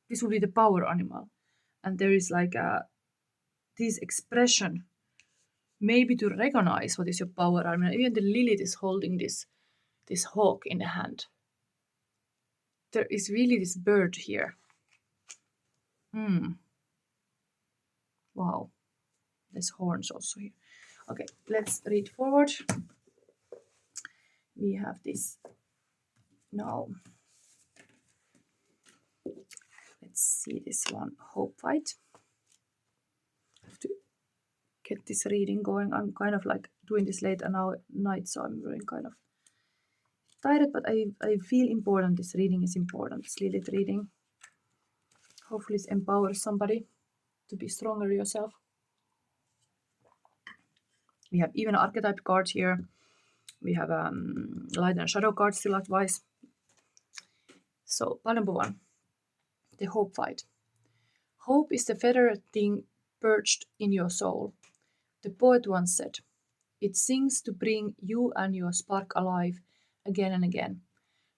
This will be the power animal. And there is like this expression, maybe to recognize what is your power animal. Even the Lilith is holding this hawk in the hand. There is really this bird here. Wow. There's horns also here. Okay, let's read forward. We have this now. Let's see this one, Hope Fight. I have to get this reading going. I'm kind of like doing this late and now night, so I'm really kind of tired, but I feel important. This reading is important. This Lilith reading. Hopefully it empowers somebody to be stronger yourself. We have even archetype cards here. We have light and shadow cards still advice. So, part number 1, the Hope Fight. Hope is the feathered thing perched in your soul. The poet once said, it sings to bring you and your spark alive again and again.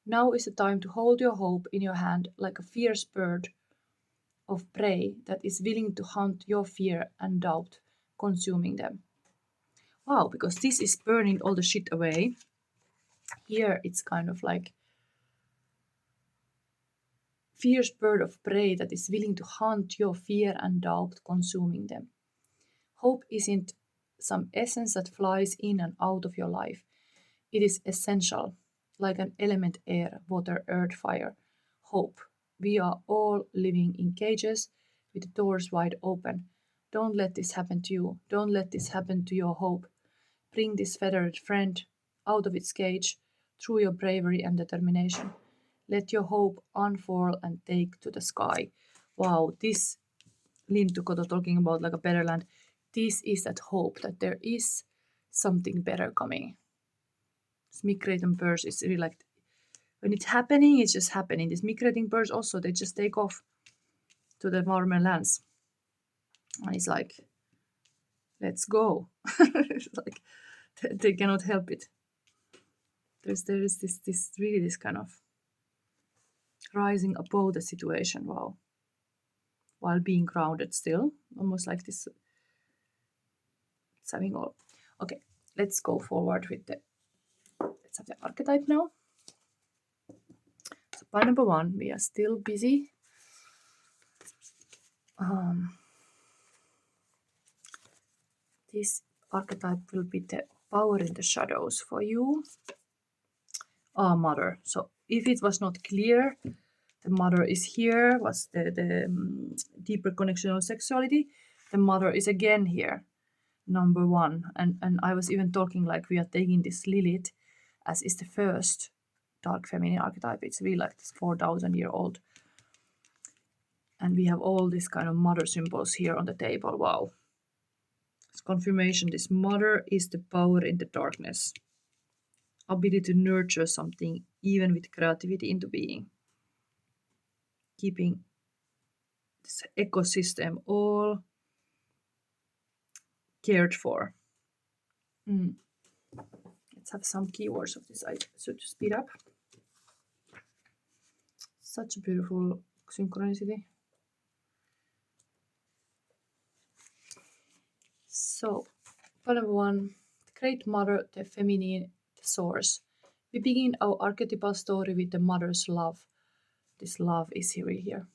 Now is the time to hold your hope in your hand like a fierce bird of prey that is willing to hunt your fear and doubt, consuming them. Wow, because this is burning all the shit away. Here it's kind of like fierce bird of prey that is willing to hunt your fear and doubt, consuming them. Hope isn't some essence that flies in and out of your life. It is essential, like an element: air, water, earth, fire. Hope. We are all living in cages with the doors wide open. Don't let this happen to you. Don't let this happen to your hope. Bring this feathered friend out of its cage through your bravery and determination. Let your hope unfurl and take to the sky. Wow, this Lintu Koto talking about like a better land. This is that hope that there is something better coming. This migrating birds is really like, when it's happening, it's just happening. These migrating birds also, they just take off to the warmer lands. And it's like, let's go. It's like, they cannot help it. There is this really this kind of rising above the situation, wow. While being grounded still, almost like this. It's having all. Okay, let's go forward with the, let's have the archetype now. So part number 1, we are still busy. This archetype will be the power in the shadows for you. Mother. So if it was not clear, the mother is here, was the deeper connection of sexuality. The mother is again here, number 1. And I was even talking like we are taking this Lilith as is the first dark feminine archetype. It's really like this 4,000-year-old. And we have all these kind of mother symbols here on the table. Wow. It's confirmation. This mother is the power in the darkness. Ability to nurture something, even with creativity, into being. Keeping this ecosystem all cared for. Let's have some keywords of this. I should speed up. Such a beautiful synchronicity. So, part number 1, the Great Mother, the feminine, the source. We begin our archetypal story with the mother's love, This love is here.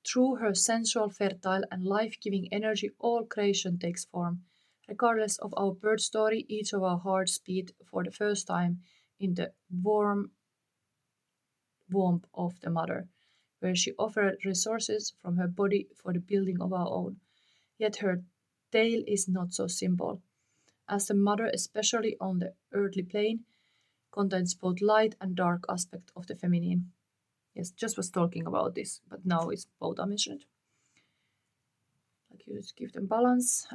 Through her sensual, fertile, and life-giving energy, all creation takes form. Regardless of our birth story, each of our hearts beat for the first time in the warm womb of the mother, where she offered resources from her body for the building of our own. Yet her tale is not so simple, as the mother, especially on the earthly plane, contains both light and dark aspect of the feminine. Yes, just was talking about this, but now it's both are mentioned. Like you just give them balance.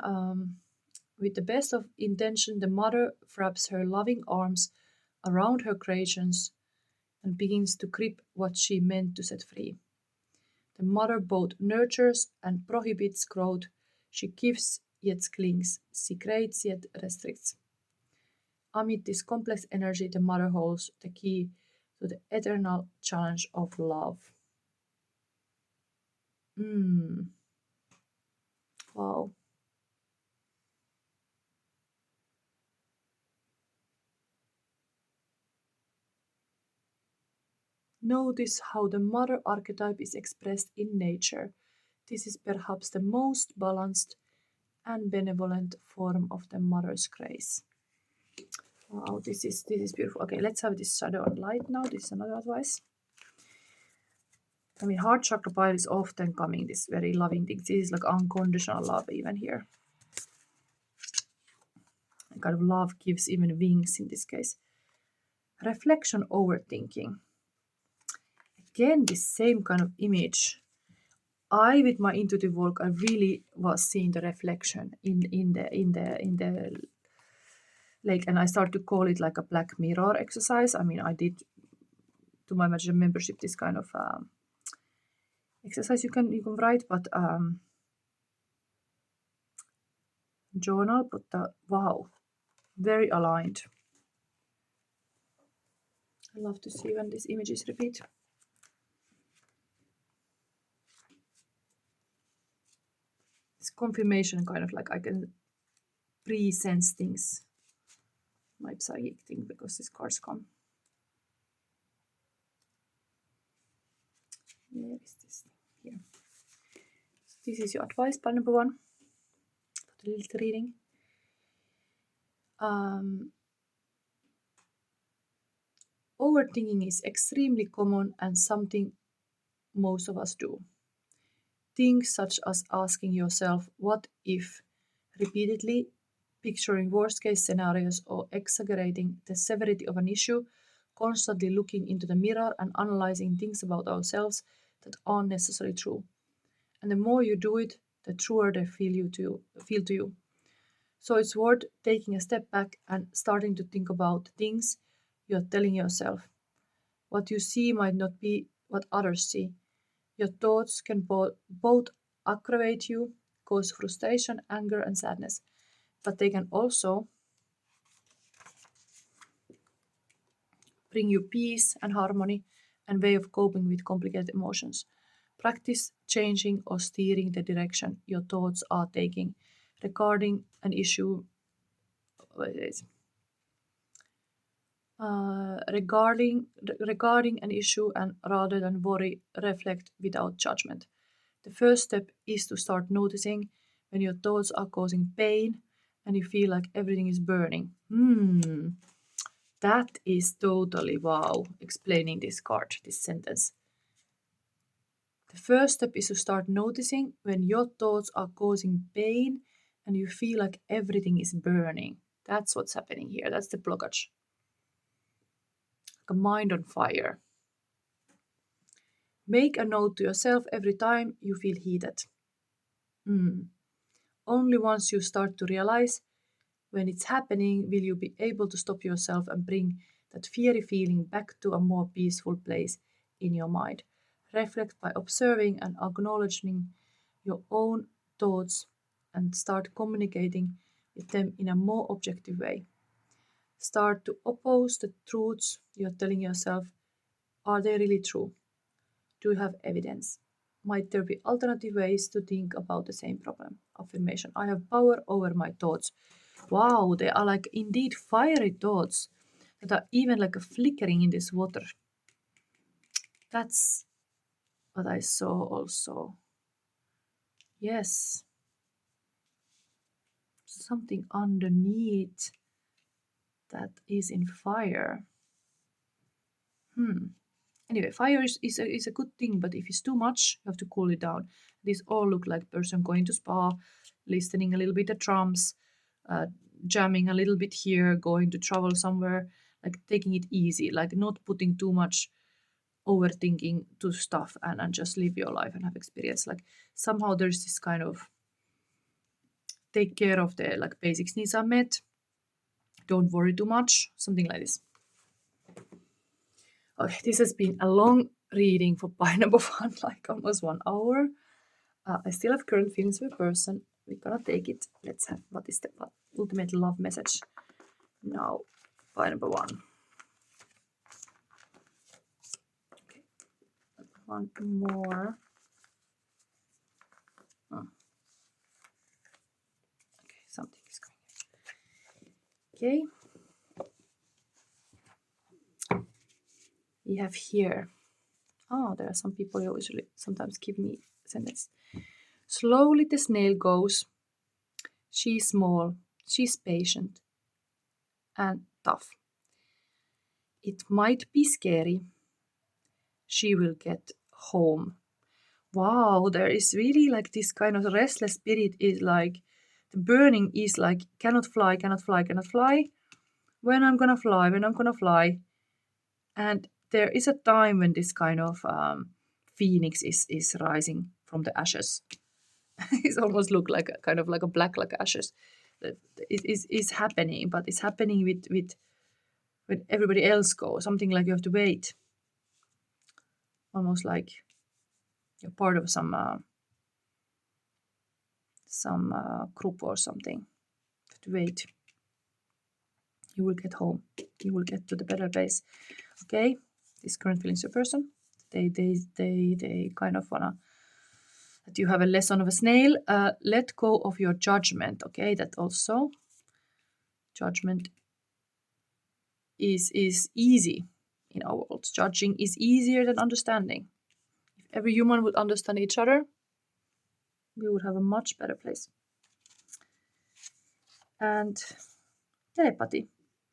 With the best of intention, the mother wraps her loving arms around her creations and begins to grip what she meant to set free. The mother both nurtures and prohibits growth. She gives yet clings. She creates yet restricts. Amid this complex energy, the mother holds the key to the eternal challenge of love. Wow. Notice how the mother archetype is expressed in nature. This is perhaps the most balanced and benevolent form of the mother's grace. Wow, this is beautiful. Okay, let's have this shadow and light now. This is another advice. I mean, heart chakra pile is often coming this very loving thing. This is like unconditional love even here. And kind of love gives even wings in this case. Reflection, overthinking. Again, this same kind of image. With my intuitive work, I really was seeing the reflection in the like, and I started to call it like a black mirror exercise. I mean, I did to my magic membership this kind of exercise you can write, but journal. But wow, very aligned. I love to see when these images repeat. It's confirmation, kind of like I can pre-sense things. My psychic thing, because these cards come. Where is this thing? Here. So this is your advice, part number 1 for the Lilith reading. Overthinking is extremely common and something most of us do. Things such as asking yourself, what if, repeatedly, picturing worst case scenarios, or exaggerating the severity of an issue, constantly looking into the mirror and analyzing things about ourselves that aren't necessarily true. And the more you do it, the truer they feel to you. So it's worth taking a step back and starting to think about things you're telling yourself. What you see might not be what others see. Your thoughts can both aggravate you, cause frustration, anger, and sadness, but they can also bring you peace and harmony and way of coping with complicated emotions. Practice changing or steering the direction your thoughts are taking regarding an issue. Regarding an issue, and rather than worry, reflect without judgment. The first step is to start noticing when your thoughts are causing pain and you feel like everything is burning. That is totally wow, explaining this card, this sentence. The first step is to start noticing when your thoughts are causing pain and you feel like everything is burning. That's what's happening here. That's the blockage. Like a mind on fire. Make a note to yourself every time you feel heated. Only once you start to realize when it's happening will you be able to stop yourself and bring that fiery feeling back to a more peaceful place in your mind. Reflect by observing and acknowledging your own thoughts and start communicating with them in a more objective way. Start to oppose the truths you're telling yourself. Are they really true? Do you have evidence? Might there be alternative ways to think about the same problem? Affirmation. I have power over my thoughts. Wow, they are like indeed fiery thoughts. that are even like a flickering in this water. That's what I saw also. Yes. Something underneath that is in fire. Anyway, fire is a good thing, but if it's too much, you have to cool it down. These all look like person going to spa, listening a little bit at drums, jamming a little bit here, going to travel somewhere, like taking it easy, like not putting too much overthinking to stuff and just live your life and have experience. Like somehow there's this kind of take care of the like basics needs are met. Don't worry too much, something like this. Okay, this has been a long reading for pie number 1, like almost 1 hour. I still have current feelings for a person. We're gonna take it. Let's have what is the ultimate love message now. Pie number 1. Okay, one more. Oh. Okay, something is going. Okay. We have here. Oh, there are some people who usually sometimes give me sentence. Slowly the snail goes. She's small. She's patient and tough. It might be scary. She will get home. Wow, there is really like this kind of restless spirit is like the burning is like cannot fly, cannot fly, cannot fly. When I'm gonna fly, when I'm gonna fly. And there is a time when this kind of phoenix is rising from the ashes. It almost look like a kind of like a black like ashes. It is happening, but it's happening with when everybody else goes. Something like you have to wait. Almost like you're part of some group or something. You have to wait. You will get home. You will get to the better place. Okay, this current feelings of person. They kind of wanna that you have a lesson of a snail. Let go of your judgment. Okay, that also judgment is easy in our world. Judging is easier than understanding. If every human would understand each other, we would have a much better place. And telepathy,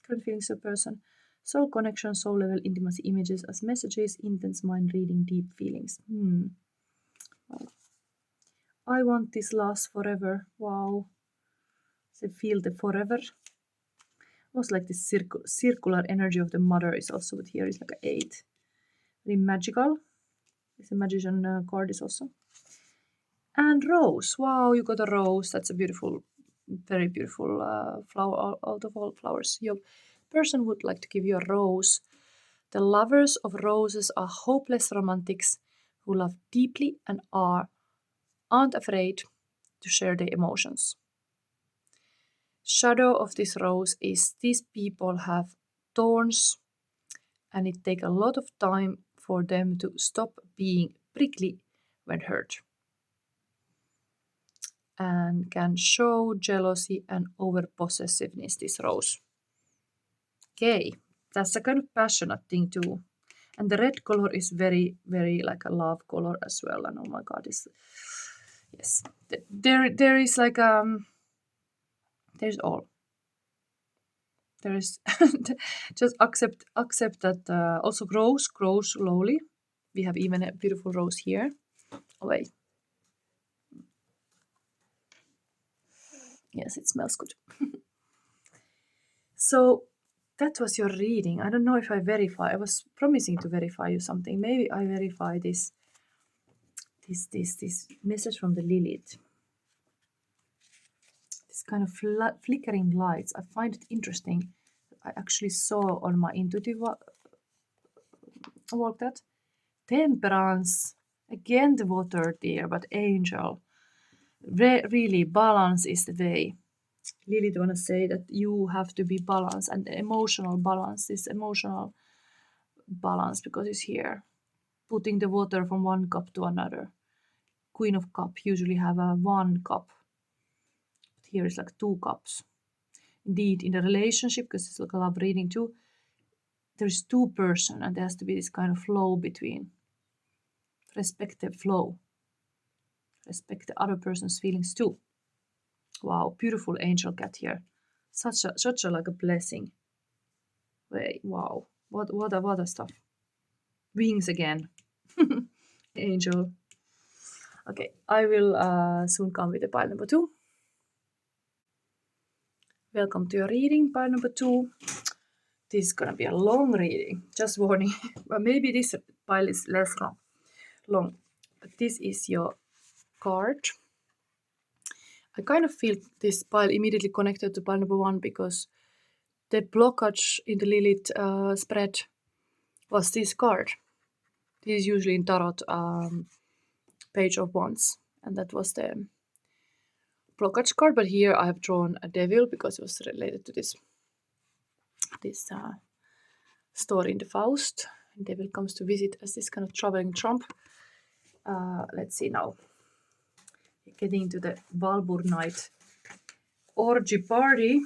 current feelings of person. Soul connection, soul level intimacy images as messages, intense mind reading, deep feelings. Wow. I want this last forever. Wow. So feel the forever. Almost like this circular energy of the mother is also with here. It's like an 8. Very magical. It's a magician card is also. And rose. Wow, you got a rose. That's a beautiful, very beautiful flower out of all flowers. Your person would like to give you a rose. The lovers of roses are hopeless romantics who love deeply and aren't afraid to share their emotions. Shadow of this rose is these people have thorns and it takes a lot of time for them to stop being prickly when hurt and can show jealousy and over possessiveness, this rose. Okay, that's a kind of passionate thing too. And the red color is very, very like a love color as well. And oh my god, yes. There is like there's all. There is just accept that also grows slowly. We have even a beautiful rose here. Oh wait. Yes, it smells good. So that was your reading. I don't know if I verify. I was promising to verify you something. Maybe I verify this message from the Lilith. This kind of flickering lights. I find it interesting. I actually saw on my intuitive work that temperance. Again the water there, but angel. Really, balance is the way. Lilith wanna say that you have to be balanced, and the emotional balance, this emotional balance, because it's here. Putting the water from one cup to another. Queen of Cup usually have a 1 cup. But here is like 2 cups. Indeed, in the relationship, because it's like a love reading too, there's two person and there has to be this kind of flow between. Respect the flow. Respect the other person's feelings too. Wow, beautiful angel cat here. Such a like a blessing. Wait, wow. What a stuff. Wings again. Angel. Okay, I will soon come with the pile number 2. Welcome to your reading, pile number 2. This is gonna be a long reading, just warning. But maybe this pile is less long. But this is your card. I kind of feel this pile immediately connected to pile number 1 because the blockage in the Lilith spread was this card. This is usually in Tarot Page of Wands, and that was the blockage card. But here I have drawn a devil because it was related to this story in the Faust. Devil comes to visit as this kind of traveling trump. Let's see now. Getting into the Valbur night orgy party.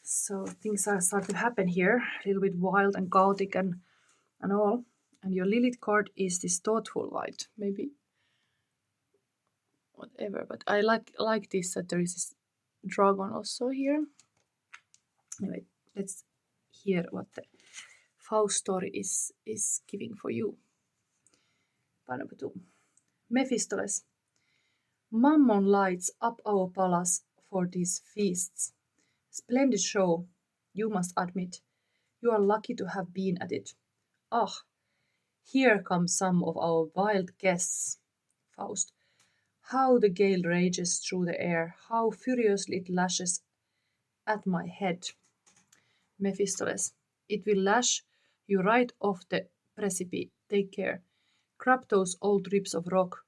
So things are starting to happen here, a little bit wild and chaotic and all. And your Lilith card is this thoughtful white, maybe whatever. But I like this that there is this dragon also here. Anyway, let's hear what the Faust story is giving for you. Part number 2. Mephistopheles. Mammon lights up our palace for these feasts. Splendid show, you must admit. You are lucky to have been at it. Ah, here come some of our wild guests. Faust. How the gale rages through the air, how furiously it lashes at my head. Mephistopheles. It will lash you right off the precipice. Take care. Grab those old ribs of rock,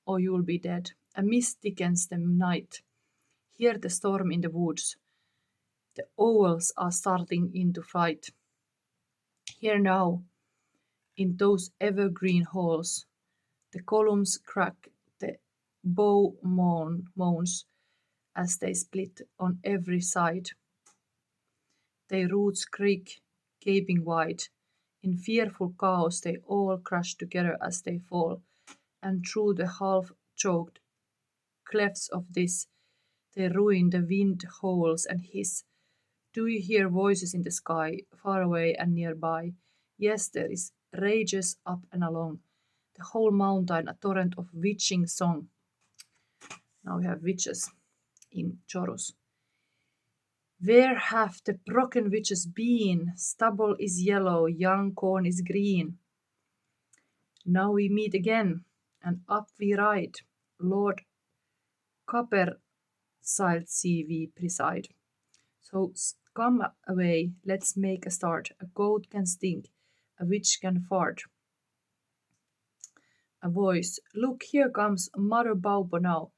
or you'll be dead. A mist thickens the night. Hear the storm in the woods. The owls are starting into flight. Here now, in those evergreen halls, the columns crack, the bow moans as they split on every side. Their roots creak, gaping wide. In fearful chaos they all crash together as they fall, and through the half-choked clefts of this, they ruin the wind howls and hiss. Do you hear voices in the sky, far away and nearby? Yes, there is rages up and along, the whole mountain a torrent of witching song. Now we have witches in chorus. Where have the broken witches been? Stubble is yellow, young corn is green. Now we meet again, and up we ride. Lord Copper see we preside. So come away, let's make a start. A goat can stink, a witch can fart. A voice, look, here comes Mother Baubo now.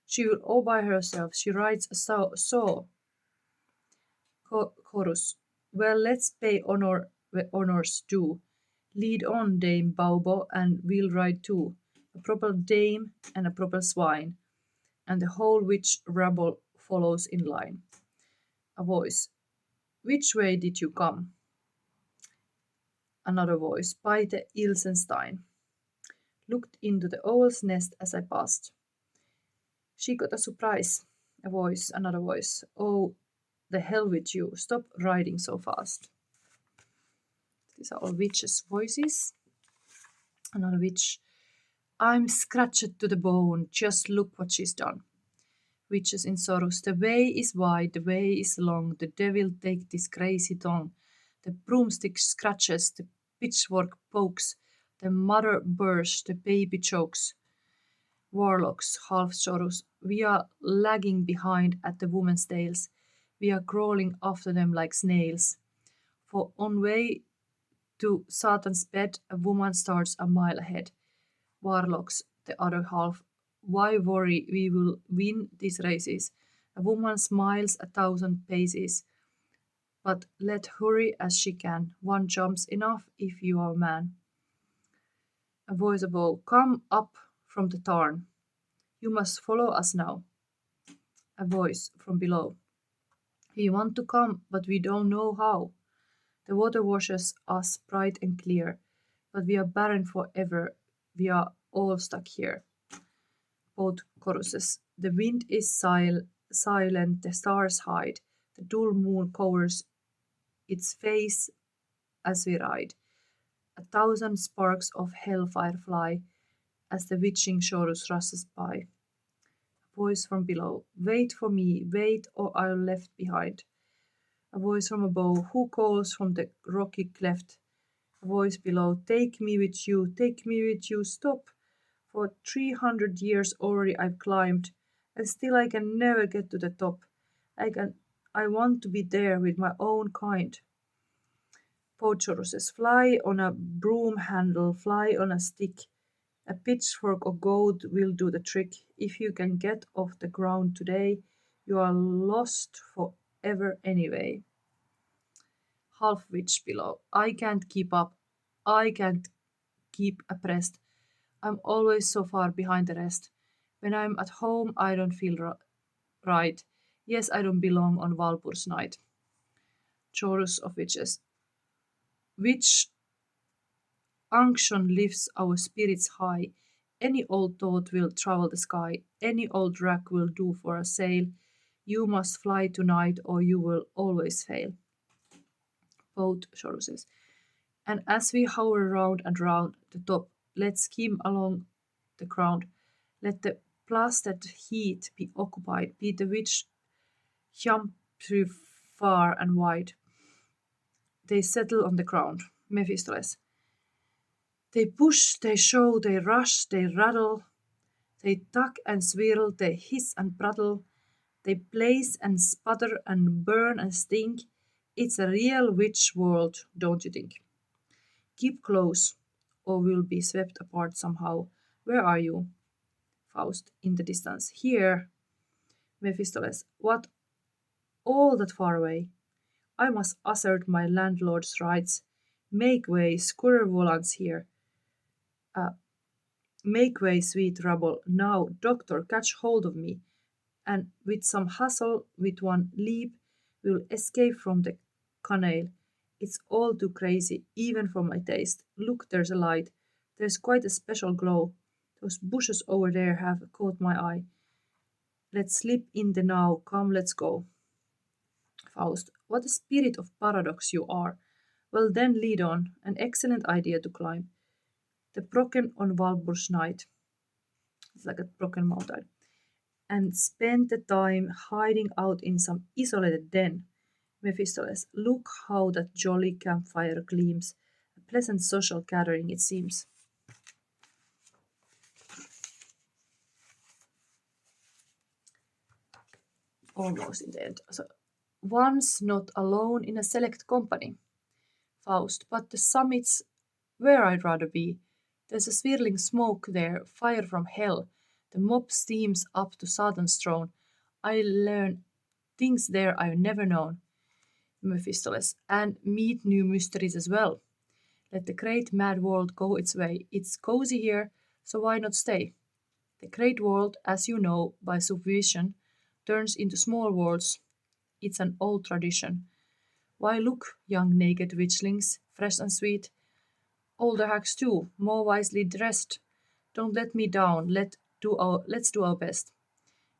She will all by herself, she rides a saw. Chorus, well, let's pay honor where honor's due. Lead on, Dame Baubo, and we'll ride too. A proper dame and a proper swine, and the whole witch rabble follows in line. A voice, which way did you come? Another voice, by the Ilsenstein. Looked into the owl's nest as I passed. She got a surprise. A voice, another voice. Oh, the hell with you. Stop riding so fast. These are all witches' voices. Another witch. I'm scratched to the bone. Just look what she's done. Witches in sorrows. The way is wide, the way is long. The devil take this crazy tongue. The broomstick scratches, the pitchfork pokes. The mother bursts, the baby chokes. Warlocks, half sorrows. We are lagging behind at the woman's tails. We are crawling after them like snails. For on way to Satan's bed, a woman starts a mile ahead. Warlocks, the other half. Why worry? We will win these races. A woman smiles 1,000 paces. But let hurry as she can. One jump's enough if you are a man. A voice above, come up from the tarn. You must follow us now. A voice from below. We want to come, but we don't know how. The water washes us bright and clear, but we are barren forever. We are all stuck here. Both choruses. The wind is silent, the stars hide, the dull moon covers its face as we ride. 1,000 sparks of hellfire fly as the witching chorus rushes by. A voice from below, wait for me, wait or I'll left behind. A voice from above, who calls from the rocky cleft? A voice below, take me with you, stop. For 300 years already I've climbed, and still I can never get to the top. I want to be there with my own kind. Pochoruses, fly on a broom handle, fly on a stick. A pitchfork of gold will do the trick. If you can get off the ground today, you are lost forever anyway. Half witch below. I can't keep up. I can't keep abreast. I'm always so far behind the rest. When I'm at home, I don't feel right. Yes, I don't belong on Valpur's night. Chorus of witches. Which unction lifts our spirits high. Any old thought will travel the sky. Any old wreck will do for a sail. You must fly tonight or you will always fail. Both choruses. And as we hover round and round the top, let's skim along the ground. Let the plastered heat be occupied. Be the witch jump through far and wide. They settle on the ground. Mephistopheles. They push, they show, they rush, they rattle. They tug and swirl, they hiss and prattle. They blaze and sputter and burn and stink. It's a real witch world, don't you think? Keep close, or we'll be swept apart somehow. Where are you? Faust, in the distance. Here. Mephistopheles. What? All that far away? I must assert my landlord's rights. Make way, squirrel volants here. Make way, sweet rabble. Now, doctor, catch hold of me. And with some hustle, with one leap, we'll escape from the canal. It's all too crazy, even for my taste. Look, there's a light. There's quite a special glow. Those bushes over there have caught my eye. Let's slip in the now. Come, let's go. Faust, what a spirit of paradox you are. Well, then lead on. An excellent idea to climb. The Brocken on Valbur's night. It's like a broken mountain. And spend the time hiding out in some isolated den. Mephistopheles, look how that jolly campfire gleams. A pleasant social gathering, it seems. Almost in the end. So, once not alone in a select company. Faust, but the summit's where I'd rather be. There's a swirling smoke there, fire from hell. The mob steams up to Satan's throne. I learn things there I've never known. Mephistopheles, and meet new mysteries as well. Let the great mad world go its way. It's cozy here, so why not stay? The great world, as you know, by supervision, turns into small worlds. It's an old tradition. Why look, young naked witchlings, fresh and sweet. Older hags too, more wisely dressed. Don't let me down, let's do our best.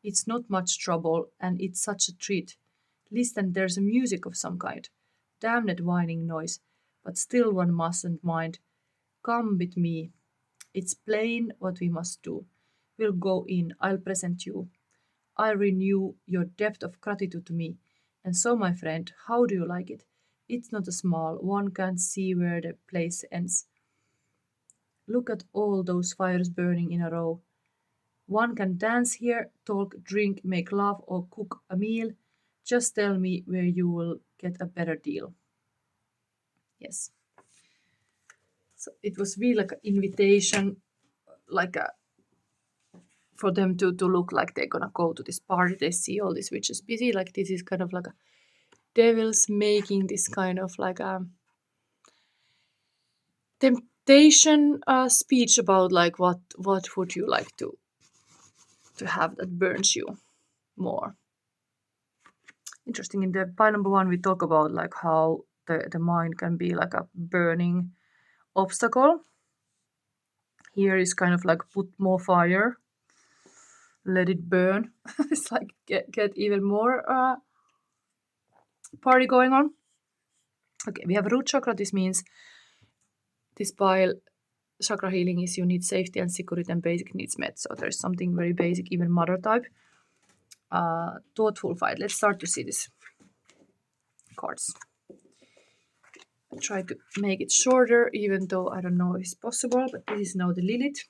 It's not much trouble, and it's such a treat. Listen, there's a music of some kind. Damn that whining noise, but still one mustn't mind. Come with me. It's plain what we must do. We'll go in, I'll present you. I'll renew your debt of gratitude to me. And so, my friend, how do you like it? It's not a small, one can't see where the place ends. Look at all those fires burning in a row. One can dance here, talk, drink, make love, or cook a meal. Just tell me where you will get a better deal. Yes. So it was really like an invitation, like a for them to look like they're gonna go to this party. They see all these witches busy. Like this is kind of like a devils making this kind of like a temptation speech about like what would you like to have that burns you more. Interesting. In the pile number one, we talk about like how the mind can be like a burning obstacle. Here is kind of like put more fire, let it burn. It's like get even more party going on. Okay, we have root chakra. This means this bile chakra healing is you need safety and security and basic needs met. So there's something very basic, even mother type. Thoughtful fight. Let's start to see this cards. I try to make it shorter, even though I don't know if it's possible, but this is now the Lilith.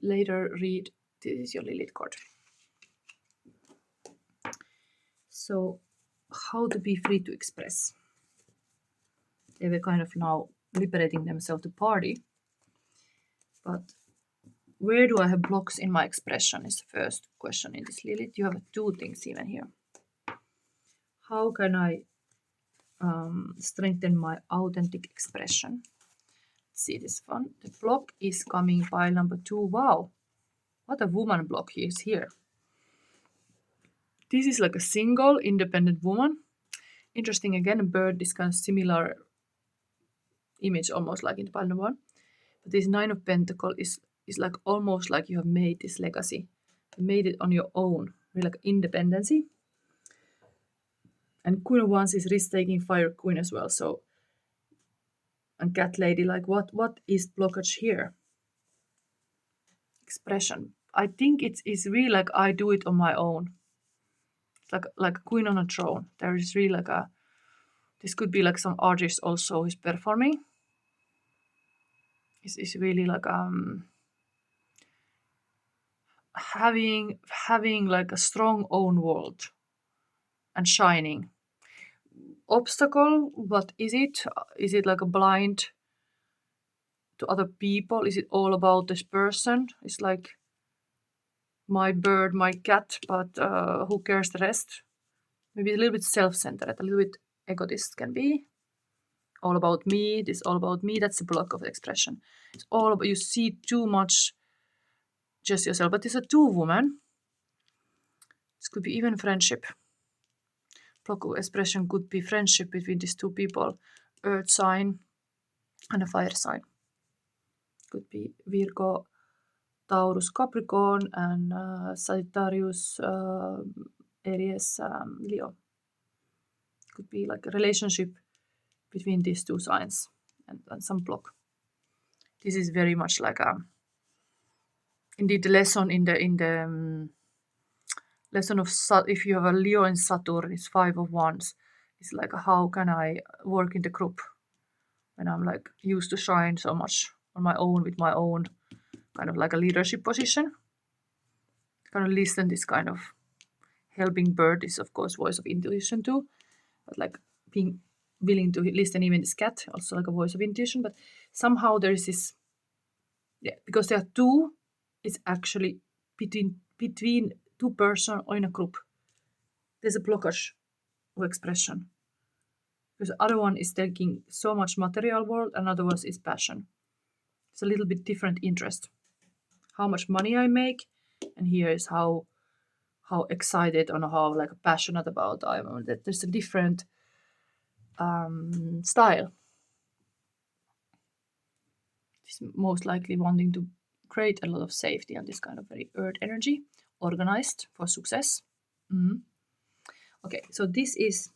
Later read, this is your Lilith card. So, how to be free to express. They were kind of now liberating themselves to party. But where do I have blocks in my expression is the first question in this Lilith. You have two things even here. How can I strengthen my authentic expression? Let's see this one. The block is coming pile number 2. Wow, what a woman block is here. This is like a single independent woman. Interesting again, a bird, this kind of similar image almost like in the pile number 1. But this 9 of Pentacles is like almost like you have made this legacy. You made it on your own, really like independency. And Queen of Wands is risk-taking Fire Queen as well. So, and Cat Lady, like what is blockage here? Expression. I think it's really like I do it on my own. It's like a queen on a throne. There is really like a, this could be like some artist also who's performing. It's really like having like a strong own world and shining. Obstacle, what is it? Is it like a blind to other people? Is it all about this person? It's like my bird, my cat, but who cares the rest? Maybe a little bit self-centered, a little bit egotist can be. All about me, this all about me, that's a block of expression. It's all about, you see too much just yourself, but it's a two woman. This could be even friendship. Block of expression could be friendship between these two people, earth sign and a fire sign. Could be Virgo, Taurus, Capricorn, and Sagittarius, Aries, Leo. Could be like a relationship between these two signs and some block. This is very much like a, indeed the lesson in the lesson of, if you have a Leo and Saturn, it's 5 of Wands. It's like how can I work in the group when I'm like used to shine so much on my own with my own kind of like a leadership position. Kind of listen, this kind of helping bird is of course voice of intuition too, but like being willing to listen, even this cat also like a voice of intuition. But somehow there is this, yeah, because there are two, it's actually between two person or in a group, there's a blockage of expression, because the other one is taking so much material world, another one is passion. It's a little bit different interest, how much money I make, and here is how excited or how like passionate about I am. That there's a different style. It's most likely wanting to create a lot of safety and this kind of very earth energy, organized for success. Okay, so this is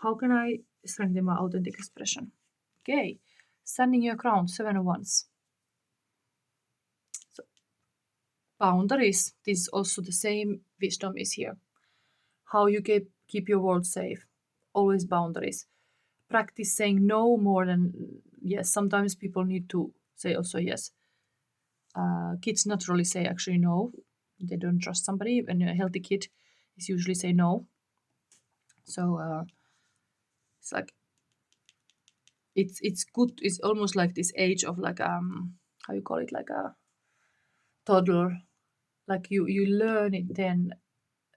how can I strengthen my authentic expression. Okay, standing your ground, 7 of Wands. So boundaries, this is also the same wisdom is here. How you keep your world safe, always boundaries. Practice saying no more than yes. Sometimes people need to say also yes. Kids naturally say actually no. They don't trust somebody, and a healthy kid is usually say no. So it's like it's good. It's almost like this age of like how you call it, like a toddler. Like you learn it then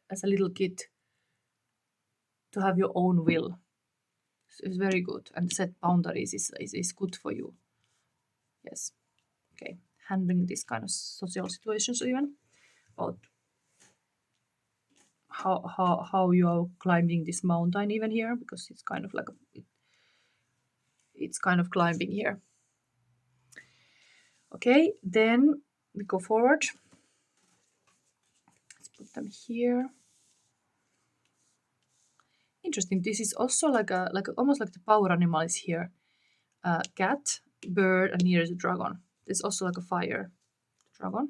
as a little kid to have your own will. So it's very good, and set boundaries is good for you. Yes. Okay. Handling this kind of social situations even, about how you are climbing this mountain even here, because it's kind of like it's kind of climbing here. Okay, then we go forward. Let's put them here. Interesting. This is also like almost like the power animal is here. Cat, bird, and here is a dragon. There's also like a fire dragon.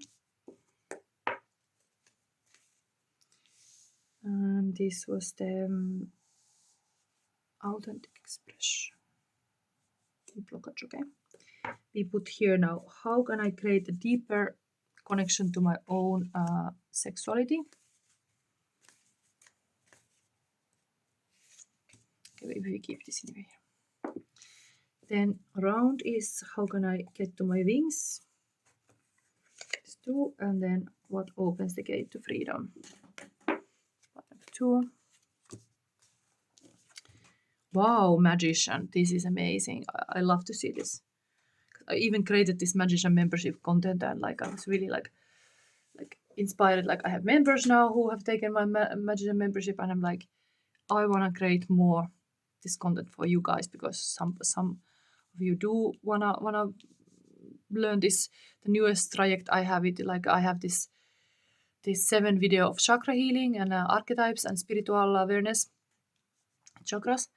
And this was the authentic expression. Blockage, okay. We put here now, how can I create a deeper connection to my own sexuality? Okay, maybe we keep this in here. Then round is, how can I get to my wings? It's 2, and then what opens the gate to freedom? 2. Wow, magician, this is amazing. I love to see this. I even created this magician membership content, and like I was really like inspired. Like I have members now who have taken my magician membership, and I'm like, I want to create more this content for you guys, because some of you do wanna learn this. The newest project I have it, like I have this 7 video of chakra healing and archetypes and spiritual awareness chakras.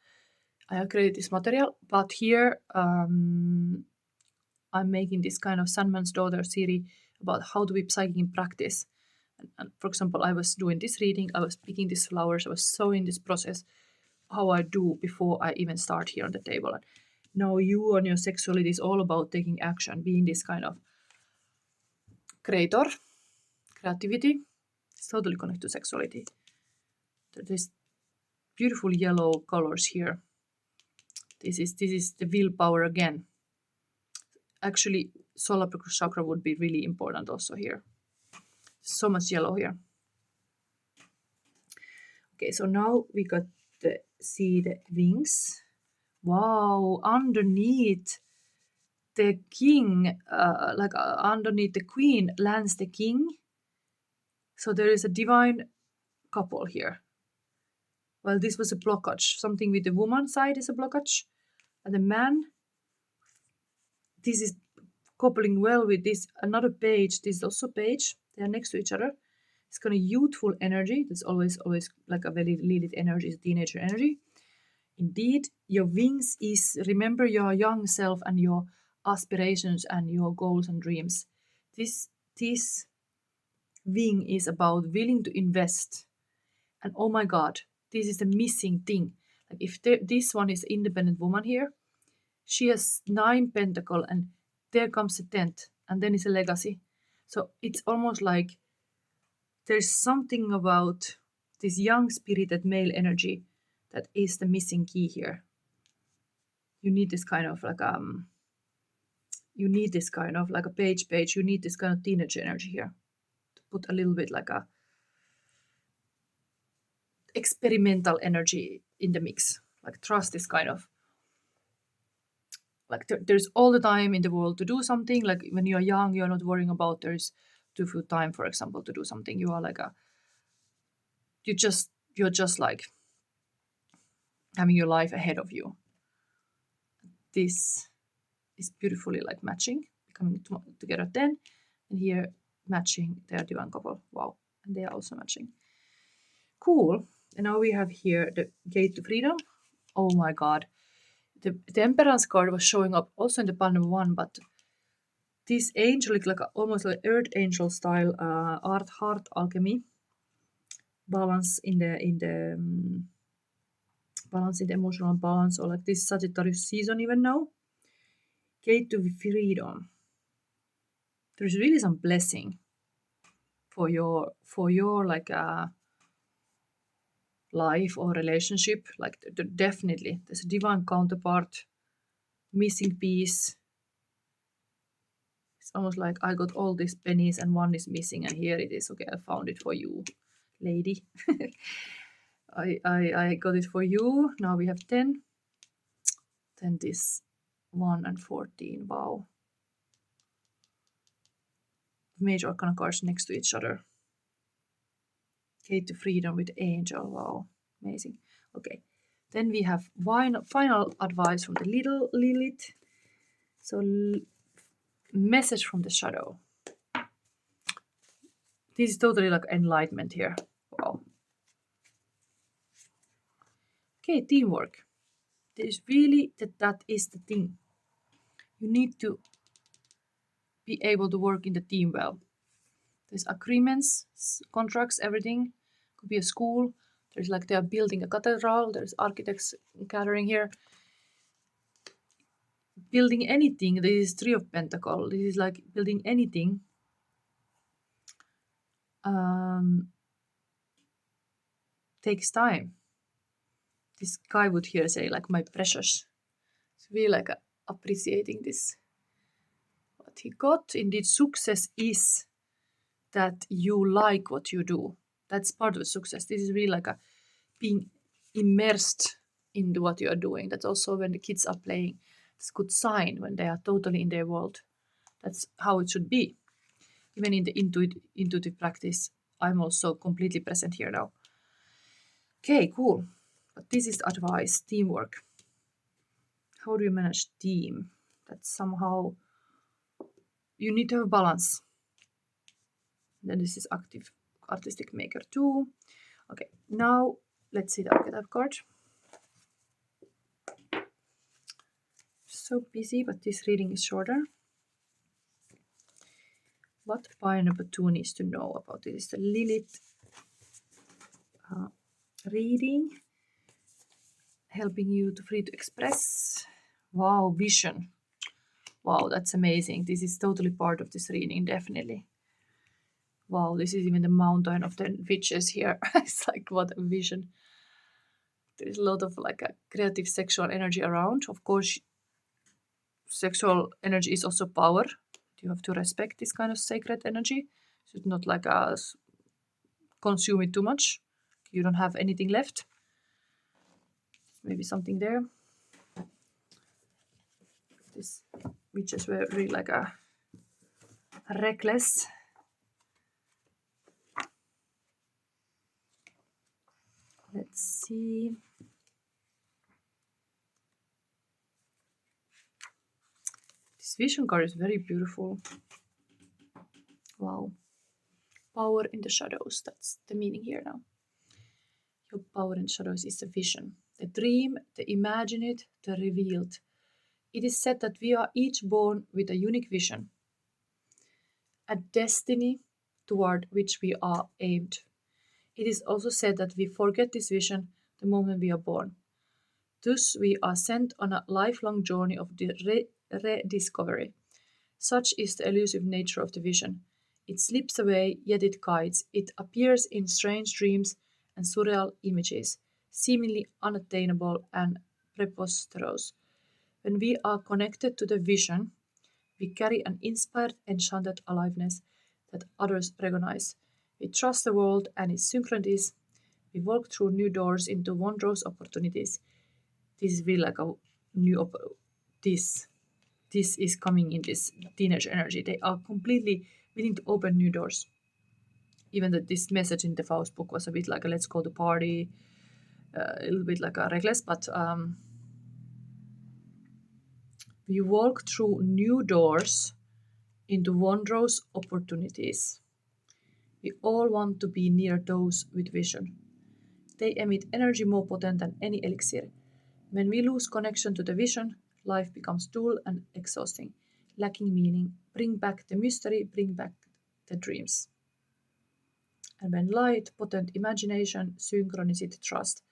I have created this material, but here I'm making this kind of Sandman's Daughter series about how to be psychic in practice. And for example, I was doing this reading, I was picking these flowers, I was sewing this process, how I do before I even start here on the table. And now you and your sexuality is all about taking action, being this kind of creator, creativity. It's totally connected to sexuality. There's beautiful yellow colors here. This is the willpower again. Actually, solar plexus chakra would be really important also here. So much yellow here. Okay, so now we got to see the wings. Wow, underneath the king, underneath the queen lands the king. So there is a divine couple here. Well, this was a blockage. Something with the woman side is a blockage. And the man, this is coupling well with this another page. This is also a page. They are next to each other. It's kind of youthful energy. That's always like a very Lilith energy, is teenager energy. Indeed, your wings is, remember your young self and your aspirations and your goals and dreams. This wing is about willing to invest. And oh my God, this is the missing thing. Like if this one is independent woman here, she has 9 pentacle, and there comes a 10th, and then it's a legacy. So it's almost like there's something about this young spirited male energy that is the missing key here. You need this kind of like you need this kind of like a page. You need this kind of teenage energy here to put a little bit like a experimental energy in the mix. Like trust this kind of like there's all the time in the world to do something. Like when you're young, you're not worrying about there's too few time, for example, to do something. You are like you're just like having your life ahead of you. This is beautifully like matching, coming together 10, and here matching, they are divine couple. Wow, and they are also matching. Cool. And now we have here the gate to freedom. Oh my God, the temperance card was showing up also in the panel 1, but this angel is like almost like earth angel style heart alchemy, balance in the balance in the emotional balance, or like this Sagittarius season even now. Gate to freedom. There's really some blessing for your like life or relationship. Like definitely there's a divine counterpart, missing piece. It's almost like I got all these pennies and one is missing, and here it is. Okay, I found it for you, lady. I got it for you. Now we have 10. Then this 1 and 14. Wow. Major arcana cards next to each other. Gate to freedom with angel. Wow, amazing. Okay, then we have final advice from the little Lilith. So message from the shadow. This is totally like enlightenment here. Wow. Okay, teamwork. There's really that is the thing. You need to be able to work in the team well. There's agreements, contracts, everything. Could be a school. There's like they are building a cathedral. There's architects gathering here. Building anything. This is Three of Pentacles. This is like building anything. Takes time. This guy would here say like my precious. So we like appreciating this. What he got. Indeed, success is that you like what you do. That's part of success. This is really like being immersed into what you are doing. That's also when the kids are playing. It's a good sign when they are totally in their world. That's how it should be. Even in the intuitive practice, I'm also completely present here now. Okay, cool. But this is advice, teamwork. How do you manage team? That's somehow, you need to have balance. Then this is active artistic maker 2. Okay, now let's see the archetype card. So busy, but this reading is shorter. What Pine number 2 needs to know about this is the Lilith reading, helping you to free to express. Wow, vision. Wow, that's amazing. This is totally part of this reading, definitely. Wow, this is even the mountain of the witches here. It's like, what a vision. There's a lot of like a creative sexual energy around. Of course, sexual energy is also power. You have to respect this kind of sacred energy. Should not like consume it too much. You don't have anything left. Maybe something there. These witches were really like reckless. Let's see. This vision card is very beautiful. Wow. Power in the shadows. That's the meaning here now. Your power in shadows is the vision. The dream, the imagined, the revealed. It is said that we are each born with a unique vision, a destiny toward which we are aimed. It is also said that we forget this vision the moment we are born. Thus, we are sent on a lifelong journey of rediscovery. Such is the elusive nature of the vision. It slips away, yet it guides. It appears in strange dreams and surreal images, seemingly unattainable and preposterous. When we are connected to the vision, we carry an inspired, enchanted aliveness that others recognize. We trust the world and its synchronities. We walk through new doors into wondrous opportunities. This is really like a new this is coming in this teenage energy. They are completely willing to open new doors. Even that this message in the Faust book was a bit like a let's go to party, a little bit like a reckless, but we walk through new doors into wondrous opportunities. We all want to be near those with vision. They emit energy more potent than any elixir. When we lose connection to the vision, life becomes dull and exhausting, lacking meaning. Bring back the mystery, bring back the dreams. And when light, potent imagination, synchronicity, trust,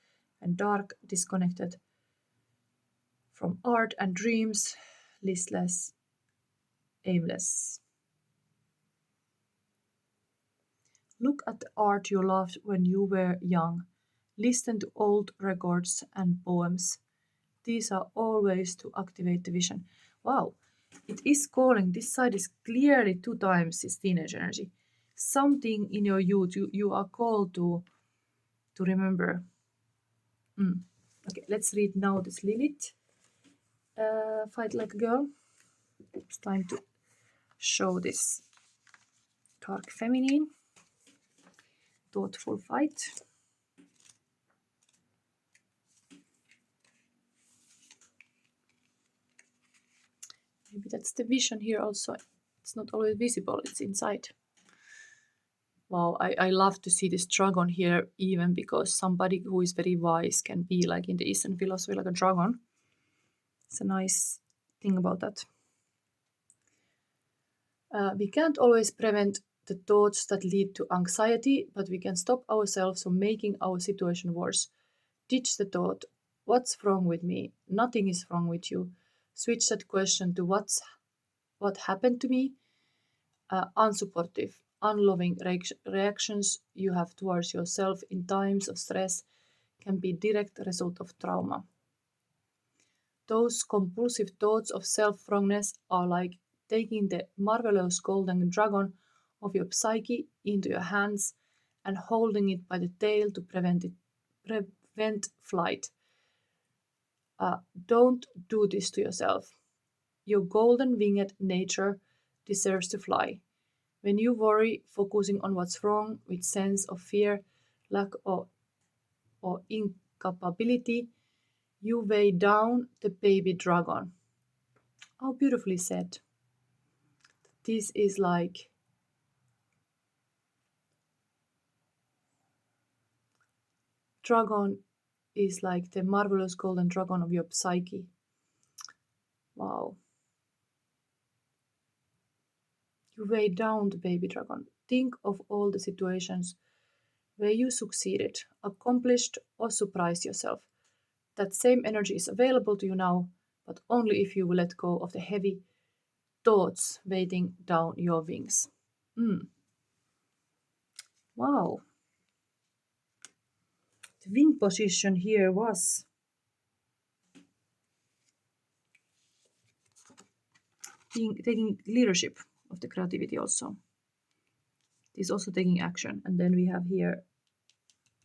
and dark, disconnected from art and dreams, listless, aimless. Look at the art you loved when you were young. Listen to old records and poems. These are all ways to activate the vision. Wow, it is calling. This side is clearly 2 times this teenage energy. Something in your youth you are called to remember. Okay, let's read now this Lilith. Fight like a girl. It's time to show this dark feminine. thoughtful fight. Maybe that's the vision here also. It's not always visible, it's inside. Wow, I love to see this dragon here, even because somebody who is very wise can be like in the Eastern philosophy like a dragon. It's a nice thing about that. We can't always prevent the thoughts that lead to anxiety, but we can stop ourselves from making our situation worse. Ditch the thought, what's wrong with me? Nothing is wrong with you. Switch that question to what happened to me? Unsupportive, unloving reactions you have towards yourself in times of stress can be direct result of trauma. Those compulsive thoughts of self-wrongness are like taking the marvelous golden dragon of your psyche into your hands and holding it by the tail to prevent flight. Don't do this to yourself. Your golden winged nature deserves to fly. When you worry, focusing on what's wrong with sense of fear, lack or incapability, you weigh down the baby dragon. How beautifully said. This is like dragon is like the marvelous golden dragon of your psyche. Wow. You weigh down the baby dragon. Think of all the situations where you succeeded, accomplished, or surprised yourself. That same energy is available to you now, but only if you will let go of the heavy thoughts weighing down your wings. Wow. The wing position here was taking leadership of the creativity also. It is also taking action. And then we have here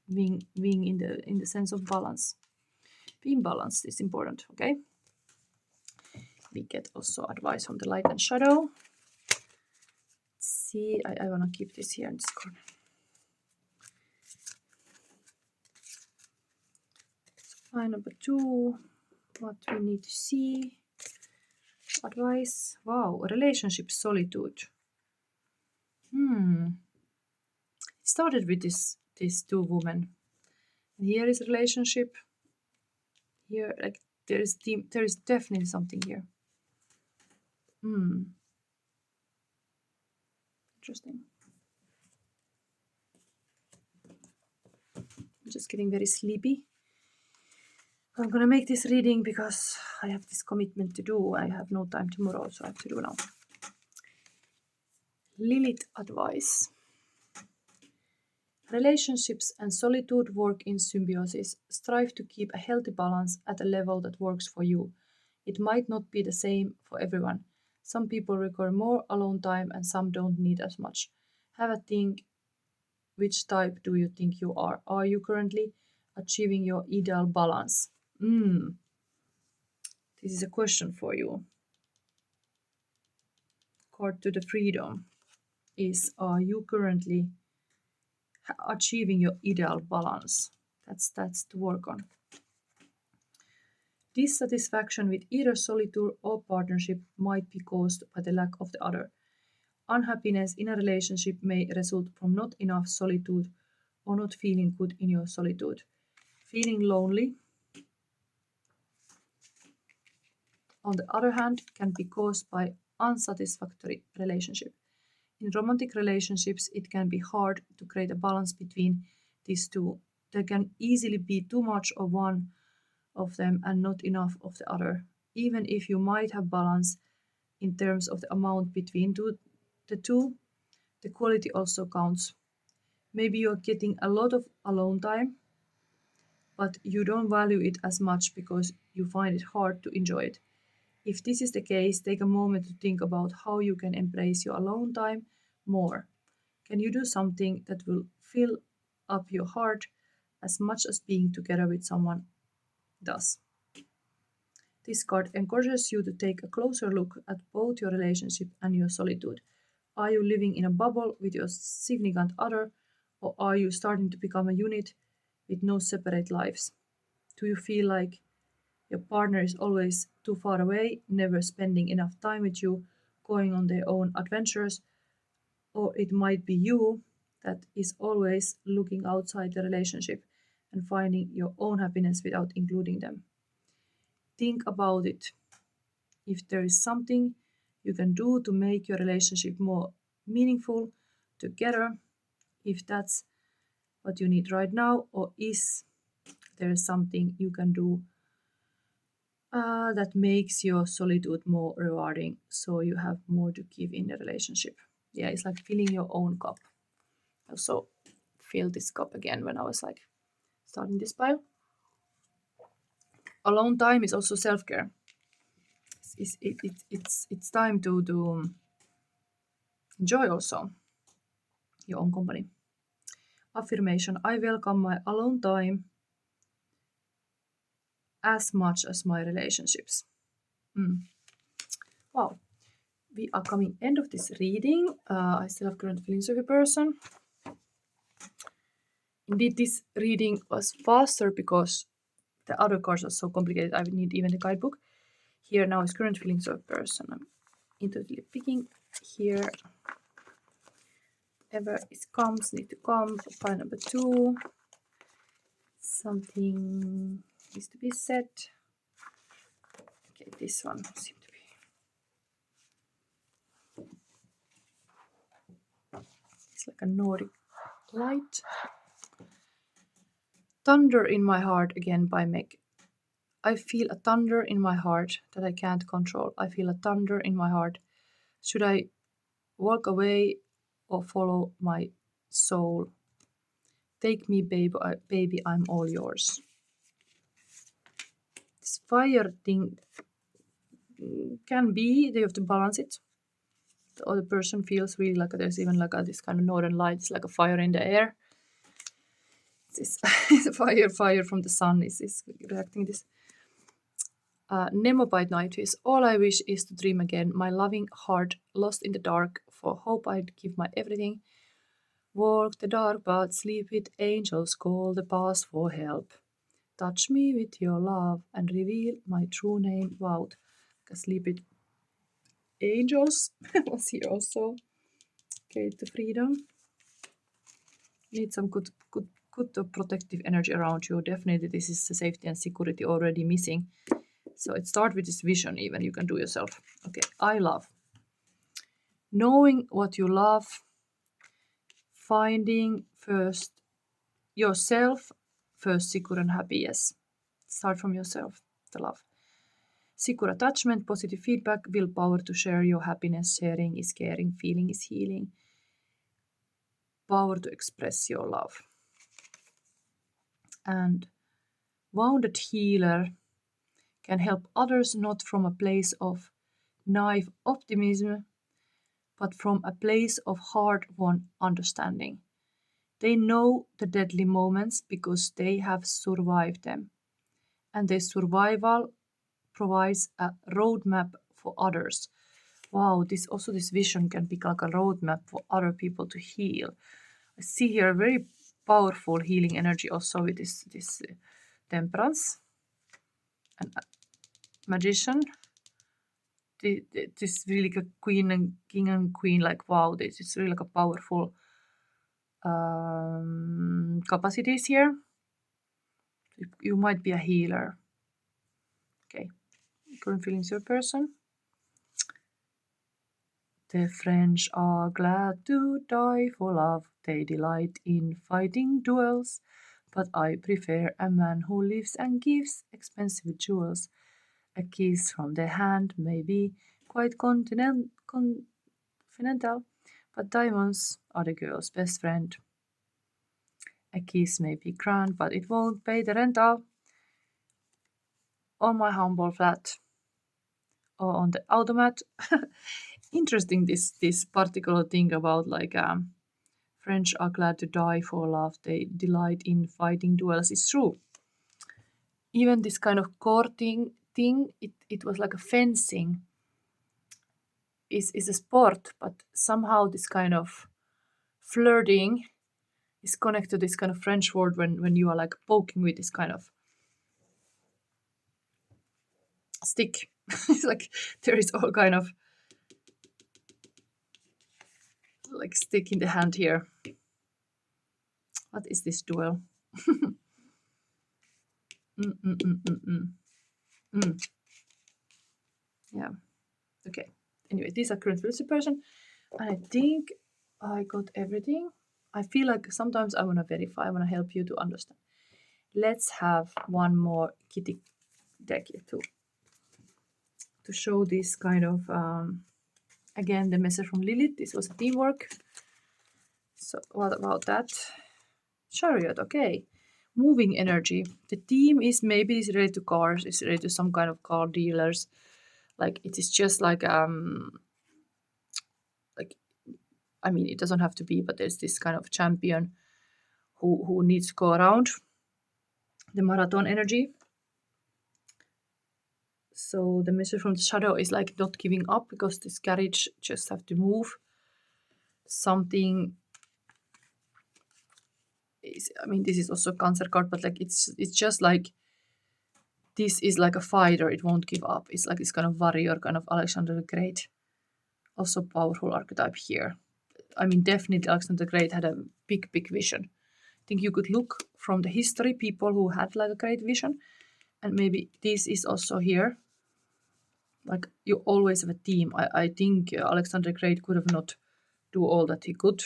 wing in the sense of balance. Being balanced is important, okay? We get also advice from the light and shadow. Let's see, I want to keep this here in this corner. Line number 2, what we need to see. Advice. Wow, relationship solitude. It started with these two women. And here is relationship. Here, like there is definitely something here. Interesting. I'm just getting very sleepy. I'm gonna make this reading because I have this commitment to do. I have no time tomorrow, so I have to do now. Lilith advice. Relationships and solitude work in symbiosis. Strive to keep a healthy balance at a level that works for you. It might not be the same for everyone. Some people require more alone time and some don't need as much. Have a think, which type do you think you are? Are you currently achieving your ideal balance? This is a question for you. Card to the freedom is, are you currently achieving your ideal balance? That's to work on. Dissatisfaction with either solitude or partnership might be caused by the lack of the other. Unhappiness in a relationship may result from not enough solitude or not feeling good in your solitude. Feeling lonely, on the other hand, can be caused by unsatisfactory relationship. In romantic relationships, it can be hard to create a balance between these two. There can easily be too much of one of them and not enough of the other. Even if you might have balance in terms of the amount between the two, the quality also counts. Maybe you're getting a lot of alone time, but you don't value it as much because you find it hard to enjoy it. If this is the case, take a moment to think about how you can embrace your alone time more. Can you do something that will fill up your heart as much as being together with someone does? This card encourages you to take a closer look at both your relationship and your solitude. Are you living in a bubble with your significant other, Or are you starting to become a unit with no separate lives? Do you feel like your partner is always too far away, never spending enough time with you, going on their own adventures? Or it might be you that is always looking outside the relationship and finding your own happiness without including them. Think about it. If there is something you can do to make your relationship more meaningful together, if that's what you need right now, or is there something you can do that makes your solitude more rewarding so you have more to give in the relationship? Yeah, it's like filling your own cup. I also filled this cup again when I was like starting this pile. Alone time is also self-care. It's time to enjoy also your own company. Affirmation: I welcome my alone time as much as my relationships. Wow, we are coming end of this reading. I still have current feelings of a person. Indeed, this reading was faster because the other cards are so complicated. I would need even the guidebook. Here now is current feelings of a person. I'm intuitively picking here. Whatever it comes, need to come. For pile number 2. Something needs to be said. Okay, this one seems to be. It's like a Nordic light. Thunder in My Heart again by Meg. I feel a thunder in my heart that I can't control. I feel a thunder in my heart. Should I walk away or follow my soul? Take me, baby, I'm all yours. This fire thing can be, they have to balance it. The other person feels really like there's even like this kind of northern lights, like a fire in the air. This fire from the sun is reacting this. Nemo by night is all I wish is to dream again. My loving heart lost in the dark. For hope I'd give my everything. Walk the dark but sleep with angels. Call the past for help. Touch me with your love and reveal my true name. Vowed. Sleep with angels was here also. Okay, to freedom. Need some good protective energy around you. Definitely this is the safety and security already missing. So it starts with this vision even you can do yourself. Okay, I love. Knowing what you love, finding first yourself, first secure and happy, yes. Start from yourself, the love. Secure attachment, positive feedback, willpower to share your happiness, sharing is caring, feeling is healing. Power to express your love. And wounded healer can help others not from a place of naive optimism, but from a place of hard-won understanding. They know the deadly moments because they have survived them, and their survival provides a roadmap for others. Wow, this vision can be like a roadmap for other people to heal. I see here a very powerful healing energy also with this temperance and magician. This really like a queen and king and queen, like wow, this is really like a powerful capacities here. You might be a healer. Okay, current feelings your person. The French are glad to die for love. They delight in fighting duels. But I prefer a man who lives and gives expensive jewels. A kiss from the hand may be quite confidential, but diamonds are the girl's best friend. A kiss may be grand, but it won't pay the rental on my humble flat or on the automat. Interesting this particular thing about like French are glad to die for love. They delight in fighting duels. It's true. Even this kind of courting thing, it was like a fencing is a sport, but somehow this kind of flirting is connected to this kind of French word when you are like poking with this kind of stick. It's like there is all kind of like stick in the hand here. What is this duel? Yeah. Okay. Anyway, these are current relationship person, and I think I got everything. I feel like sometimes I want to verify. I want to help you to understand. Let's have one more kitty deck here too, to show this kind of again the message from Lilith. This was a teamwork. So what about that? Chariot. Okay. Moving energy. The theme is maybe it's related to cars. It's related to some kind of car dealers. Like it is just like I mean, it doesn't have to be, but there's this kind of champion who needs to go around the marathon energy. So the message from the shadow is like not giving up, because this carriage just have to move. Something is, I mean, this is also a Cancer card, but like it's just like this is like a fighter. It won't give up. It's like this kind of warrior, kind of Alexander the Great. Also powerful archetype here. I mean, definitely Alexander the Great had a big vision. I think you could look from the history, people who had like a great vision, and maybe this is also here. Like you always have a team. I think Alexander the Great could have not do all that he could,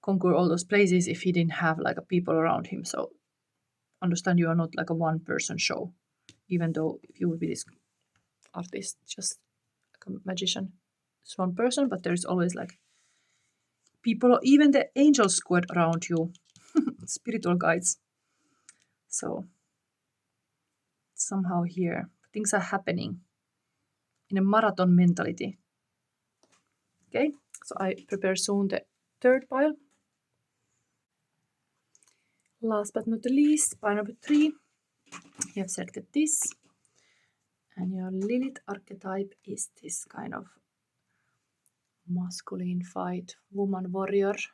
conquer all those places, if he didn't have like a people around him. So understand, you are not like a one person show, even though if you would be this artist, just like a magician, it's one person, but there's always like people, even the angel squad around you, spiritual guides. So somehow here things are happening in a marathon mentality. Okay, so I prepare soon the third pile. Last but not the least, pile number 3. You have selected this, and your Lilith archetype is this kind of masculine fight, woman warrior. Let's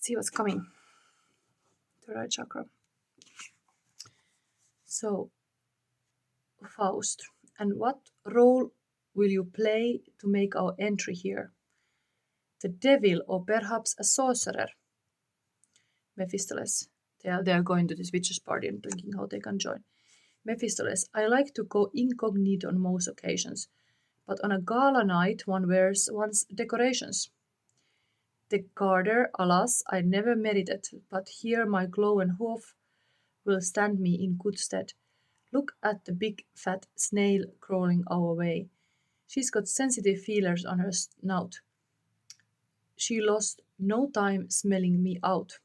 see what's coming. The right chakra. So, Faust, and what role will you play to make our entry here? The devil, or perhaps a sorcerer? Mephistopheles. They are going to this witches' party and thinking how they can join. Mephistopheles, I like to go incognito on most occasions, but on a gala night one wears one's decorations. The garter, alas, I never merited, but here my cloven hoof will stand me in good stead. Look at the big fat snail crawling our way. She's got sensitive feelers on her snout. She lost no time smelling me out.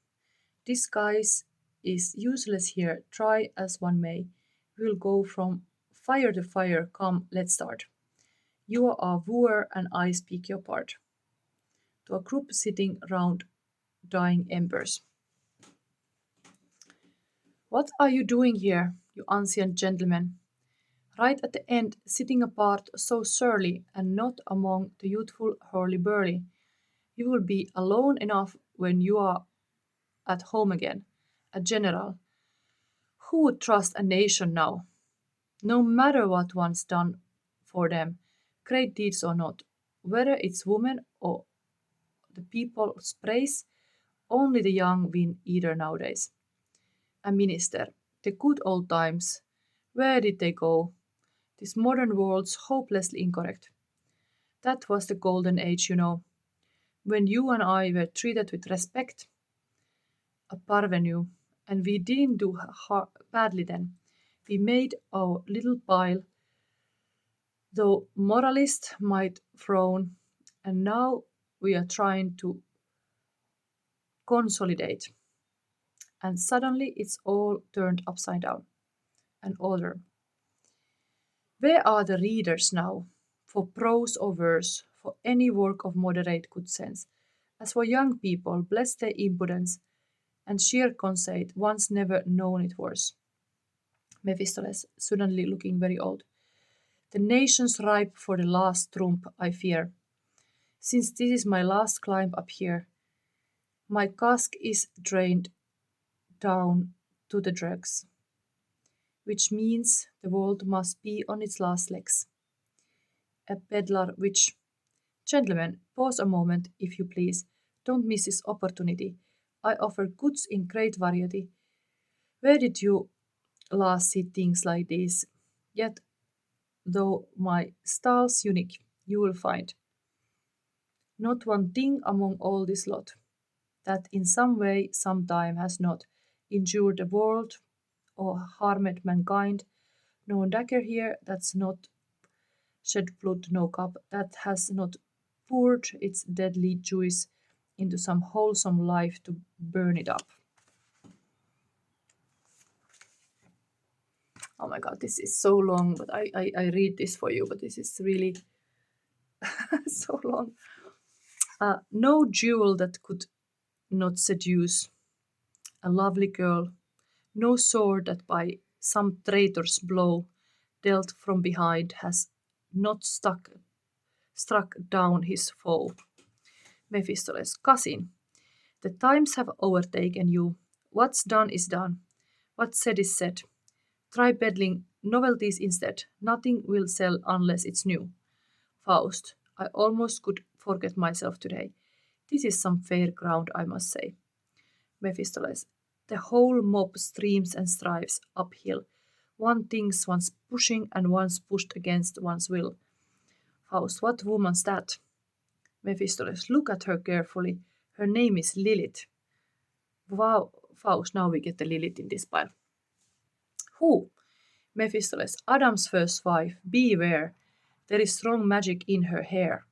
Disguise is useless here, try as one may. We'll go from fire to fire, come, let's start. You are our wooer and I speak your part. To a group sitting round dying embers. What are you doing here, you ancient gentleman? Right at the end, sitting apart so surly, and not among the youthful hurly-burly. You will be alone enough when you are at home again, a general. Who would trust a nation now? No matter what one's done for them, great deeds or not, whether it's women or the people's praise, only the young win either nowadays. A minister, the good old times, where did they go? This modern world's hopelessly incorrect. That was the golden age, you know, when you and I were treated with respect, a parvenu, and we didn't do badly then. We made our little pile, though moralists might frown, and now we are trying to consolidate. And suddenly it's all turned upside down. An order. Where are the readers now, for prose or verse, for any work of moderate good sense? As for young people, bless their impudence and sheer conceit, once never known it worse. Mephistopheles, suddenly looking very old. The nation's ripe for the last trump, I fear. Since this is my last climb up here, my cask is drained down to the dregs, which means the world must be on its last legs. A peddler which. Gentlemen, pause a moment, if you please. Don't miss this opportunity. I offer goods in great variety. Where did you last see things like these? Yet, though my stall's unique, you will find not one thing among all this lot that in some way, some time has not injured the world or harmed mankind. No dagger here that's not shed blood, no cup that has not poured its deadly juice into some wholesome life to burn it up. Oh my god, this is so long, but I read this for you, but this is really so long. No jewel that could not seduce a lovely girl, no sword that by some traitor's blow dealt from behind has not struck down his foe. Mephistopheles' cousin, the times have overtaken you. What's done is done. What's said is said. Try peddling novelties instead. Nothing will sell unless it's new. Faust, I almost could forget myself today. This is some fair ground, I must say. Mephistopheles, the whole mob streams and strives uphill. One thinks one's pushing and one's pushed against one's will. Faust, what woman's that? Mephistopheles, look at her carefully. Her name is Lilith. Wow, Faust, now we get the Lilith in this pile. Who? Mephistopheles, Adam's first wife. Beware. There is strong magic in her hair.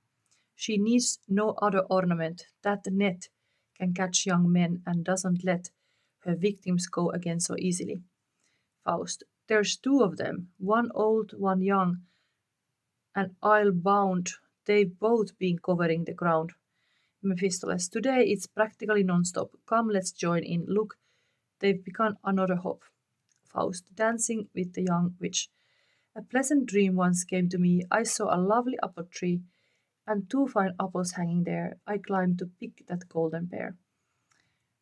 She needs no other ornament. That net can catch young men and doesn't let her victims go again so easily. Faust, there's two of them, one old, one young, and I'll bound they've both been covering the ground. Mephistopheles, today it's practically non-stop. Come, let's join in. Look, they've begun another hop. Faust, dancing with the young witch. A pleasant dream once came to me. I saw a lovely apple tree and two fine apples hanging there. I climbed to pick that golden pear.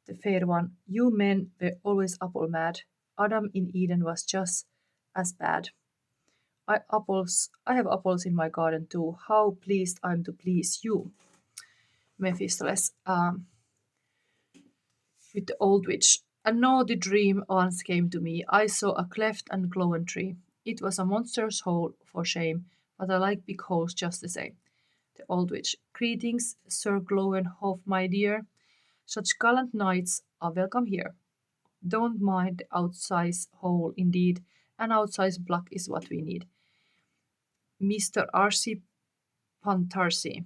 The fair one, you men were always apple mad. Adam in Eden was just as bad. I have apples in my garden too. How pleased I'm to please you. Mephistopheles, with the old witch. A naughty dream once came to me. I saw a cleft and cloven tree. It was a monster's hole, for shame, but I like big holes just the same. The old witch. Greetings, Sir Glowenhof, my dear. Such gallant knights are welcome here. Don't mind the outsize hole, indeed. An outsize block is what we need. Mr. R.C. Pantarsi.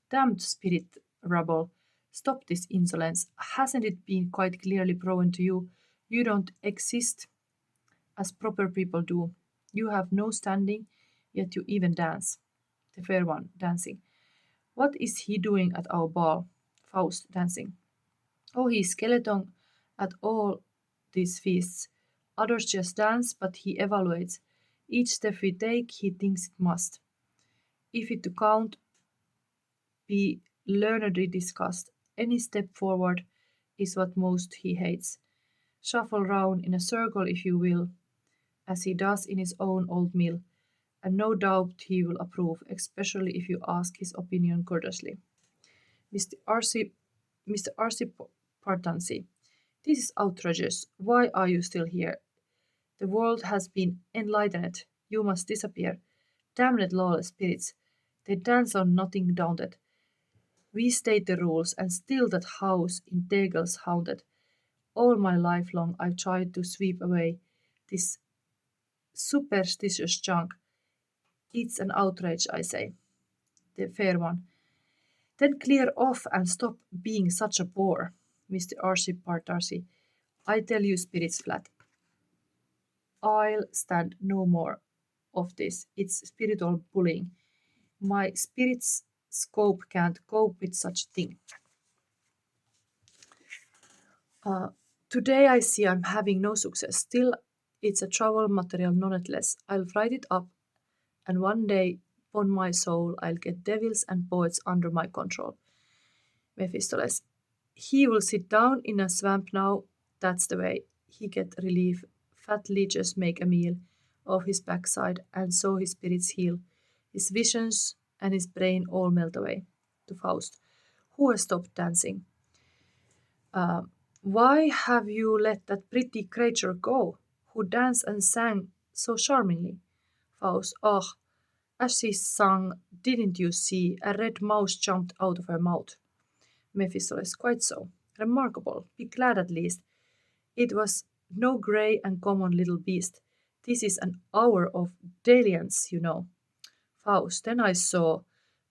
Damned spirit rabble. Stop this insolence. Hasn't it been quite clearly proven to you? You don't exist as proper people do. You have no standing, yet you even dance. The fair one, dancing. What is he doing at our ball? Faust, dancing. Oh, he's skeleton at all these feasts. Others just dance, but he evaluates. Each step we take, he thinks it must. If it to count, be learnedly discussed. Any step forward is what most he hates. Shuffle round in a circle, if you will, as he does in his own old mill, and no doubt he will approve, especially if you ask his opinion courteously. Mr. R.C. Mr. R.C. Partansi, this is outrageous. Why are you still here? The world has been enlightened. You must disappear. Damned lawless spirits. They dance on nothing daunted. We state the rules, and still that house in Tegel's haunted. All my life long I've tried to sweep away this superstitious junk. It's an outrage, I say. The fair one. Then clear off and stop being such a bore, Mr. R.C. Partarsi. I tell you, spirits flat. I'll stand no more of this. It's spiritual bullying. My spirit's scope can't cope with such a thing. Today I see I'm having no success. Still, it's a travel material nonetheless. I'll write it up, and one day upon my soul, I'll get devils and poets under my control. Mephistopheles. He will sit down in a swamp now. That's the way. He get relief. Fat leeches make a meal of his backside, and so his spirits heal. His visions and his brain all melt away. To Faust, who has stopped dancing. Why have you let that pretty creature go, who danced and sang so charmingly? Faust, oh, as she sung, didn't you see a red mouse jumped out of her mouth? Mephistopheles, quite so. Remarkable. Be glad at least. It was no grey and common little beast. This is an hour of dalliance, you know. Faust, then I saw.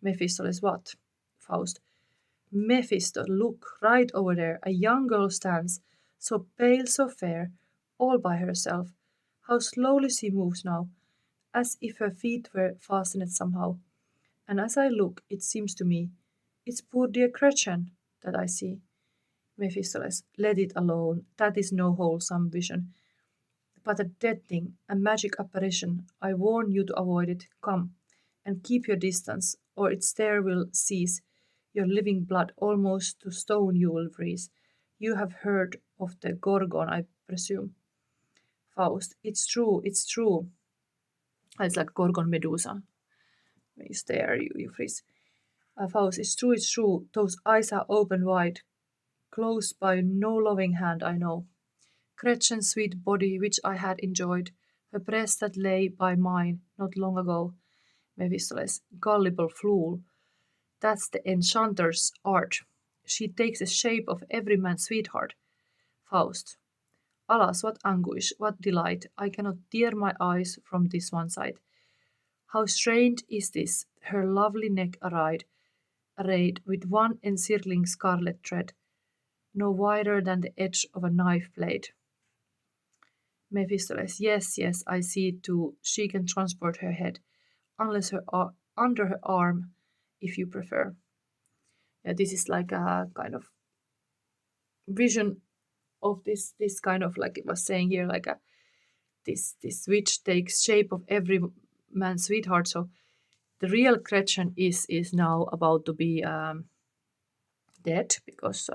Mephistopheles, what? Faust, Mephisto, look, right over there, a young girl stands, so pale, so fair, all by herself. How slowly she moves now, as if her feet were fastened somehow. And as I look, it seems to me, it's poor dear Gretchen that I see. Mephistopheles, let it alone, that is no wholesome vision, but a dead thing, a magic apparition. I warn you to avoid it. Come, and keep your distance, or its stare will cease. Your living blood almost to stone you will freeze. You have heard of the Gorgon, I presume. Faust, it's true, it's true. It's like Gorgon Medusa. When you stare, you freeze. Faust, it's true, it's true. Those eyes are open wide, closed by no loving hand, I know. Gretchen's sweet body, which I had enjoyed, her breast that lay by mine not long ago. Mephistopheles, gullible fool, that's the enchanter's art. She takes the shape of every man's sweetheart. Faust, alas, what anguish, what delight! I cannot tear my eyes from this one sight. How strange is this, her lovely neck arrayed with one encircling scarlet thread, no wider than the edge of a knife blade. Mephistopheles, yes, yes, I see it too. She can transport her head, unless under her arm, if you prefer. Yeah, this is like a kind of vision of this kind of, like it was saying here, like a this witch takes shape of every man's sweetheart. So the real Gretchen is now about to be dead, because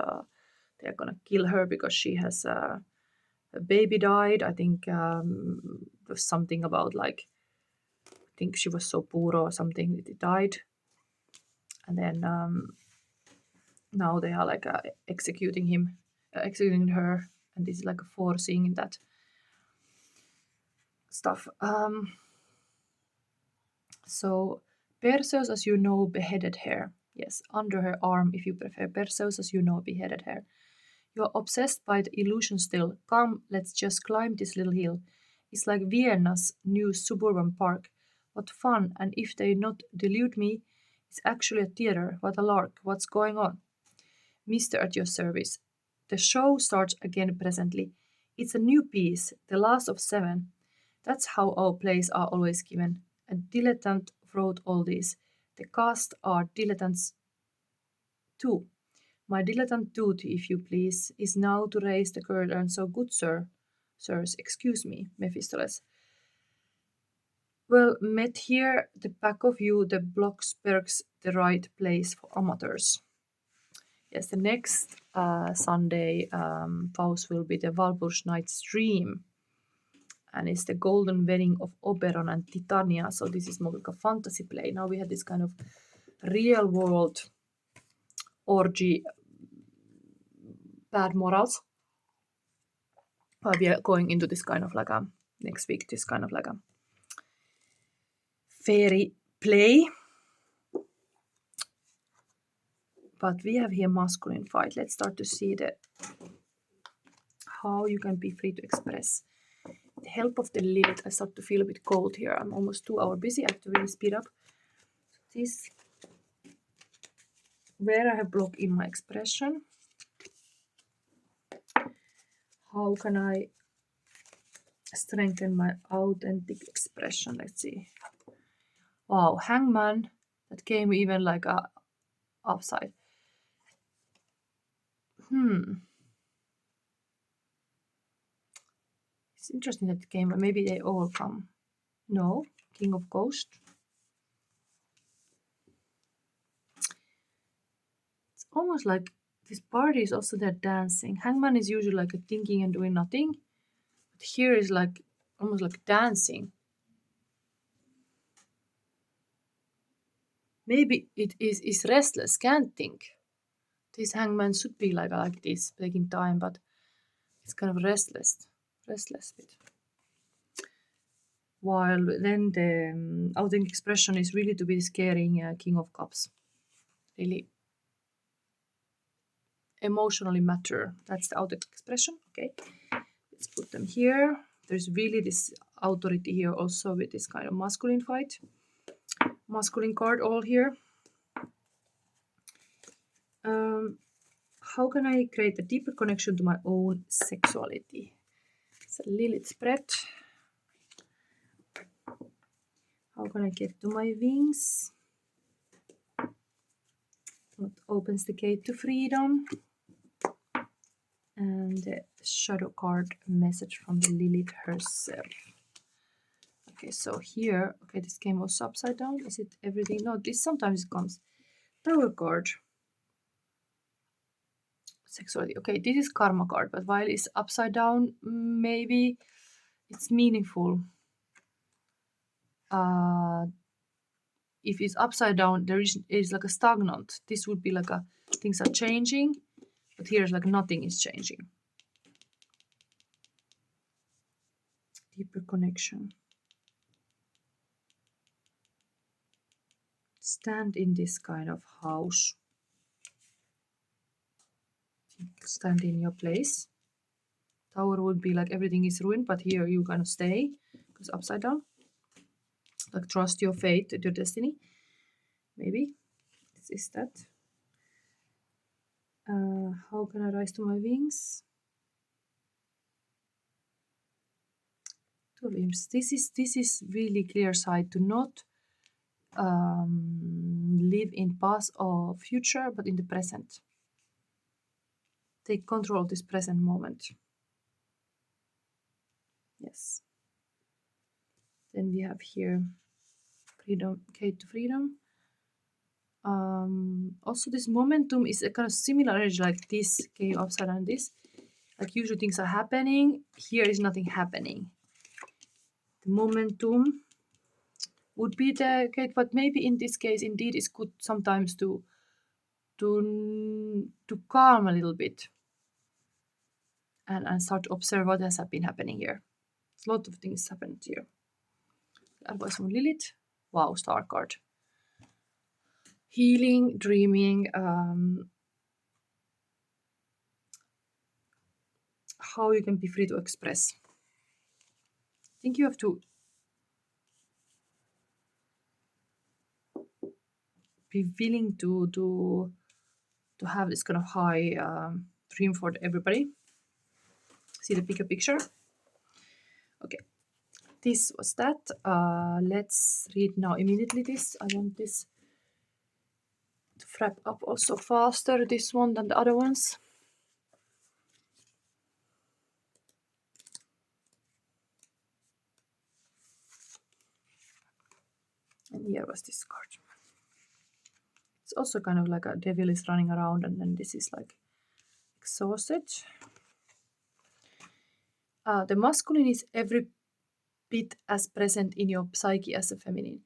they're gonna kill her because she has a baby died. I think there's something about, like, I think she was so poor or something that it died, and then now they are like executing her, and this is like foreseeing that stuff. So Perseus, as you know, beheaded her. Yes, under her arm, if you prefer. Perseus, as you know, beheaded her. You're obsessed by the illusion still. Come, let's just climb this little hill. It's like Vienna's new suburban park. What fun, and if they not delude me, it's actually a theater. What a lark. What's going on? Mister, at your service. The show starts again presently. It's a new piece, the last of 7. That's how our plays are always given. A dilettante wrote all this. The cast are dilettantes too. My dilettante duty, if you please, is now to raise the curtain, so good sirs, excuse me, Mephistopheles. Well, met here, the back of you, the Blocksberg's the right place for amateurs. Yes, the next Sunday, Faust will be the Walpurgis Night's Dream, and it's the Golden Wedding of Oberon and Titania. So this is more like a fantasy play. Now we had this kind of real world orgy, bad morals. But we are going into this kind of like a next week, this kind of like a fairy play. But we have here masculine fight. Let's start to see how you can be free to express. The help of the Lilith. I start to feel a bit cold here. I'm almost 2 hours busy. I have to really speed up. This, where I have blocked in my expression. How can I strengthen my authentic expression? Let's see. Wow, Hangman. That came even like a upside. It's interesting that it came, but maybe they all come. No, King of Ghost. almost like this party is also there dancing. Hangman is usually like a thinking and doing nothing. But here is like almost like dancing. Maybe it is restless, can't think. This hangman should be like this, taking time, but it's kind of restless bit. While then the authentic expression is really to be scaring King of Cups. Really emotionally mature. That's the authentic expression. Okay, let's put them here. There's really this authority here also with this kind of masculine fight. Masculine card all here. How can I create a deeper connection to my own sexuality? It's a Lilith spread. How can I get to my wings? What opens the gate to freedom? And the shadow card message from the Lilith herself. Okay, so here, okay, this came also upside down. Is it everything? No, this sometimes comes. Tower card. Sexuality. Okay, this is karma card, but while it's upside down, maybe it's meaningful. If it's upside down, there is like a stagnant. This would be like a things are changing, but here's like nothing is changing. Deeper connection. Stand in this kind of house. Stand in your place. Tower would be like everything is ruined, but here you kind of stay because upside down. Like trust your fate, your destiny. Maybe this is that. How can I rise to my wings? Two wings. This is really clear side to not live in past or future, but in the present. Take control of this present moment. Yes. Then we have here freedom, gate to freedom. Also this momentum is a kind of similar energy like this came upside down this. Like usually things are happening. Here is nothing happening. The momentum would be the gate, but maybe in this case indeed it's good sometimes to calm a little bit and start to observe what has been happening here. A lot of things happened here. Advice from Lilith. Wow, star card. Healing, dreaming, how you can be free to express. I think you have to be willing to have this kind of high dream for everybody. See the bigger picture. Okay, this was that. Let's read now immediately this. I want this to wrap up also faster, this one than the other ones. And here was this card. It's also kind of like a devil is running around, and then this is like exhausted. The masculine is every bit as present in your psyche as the feminine.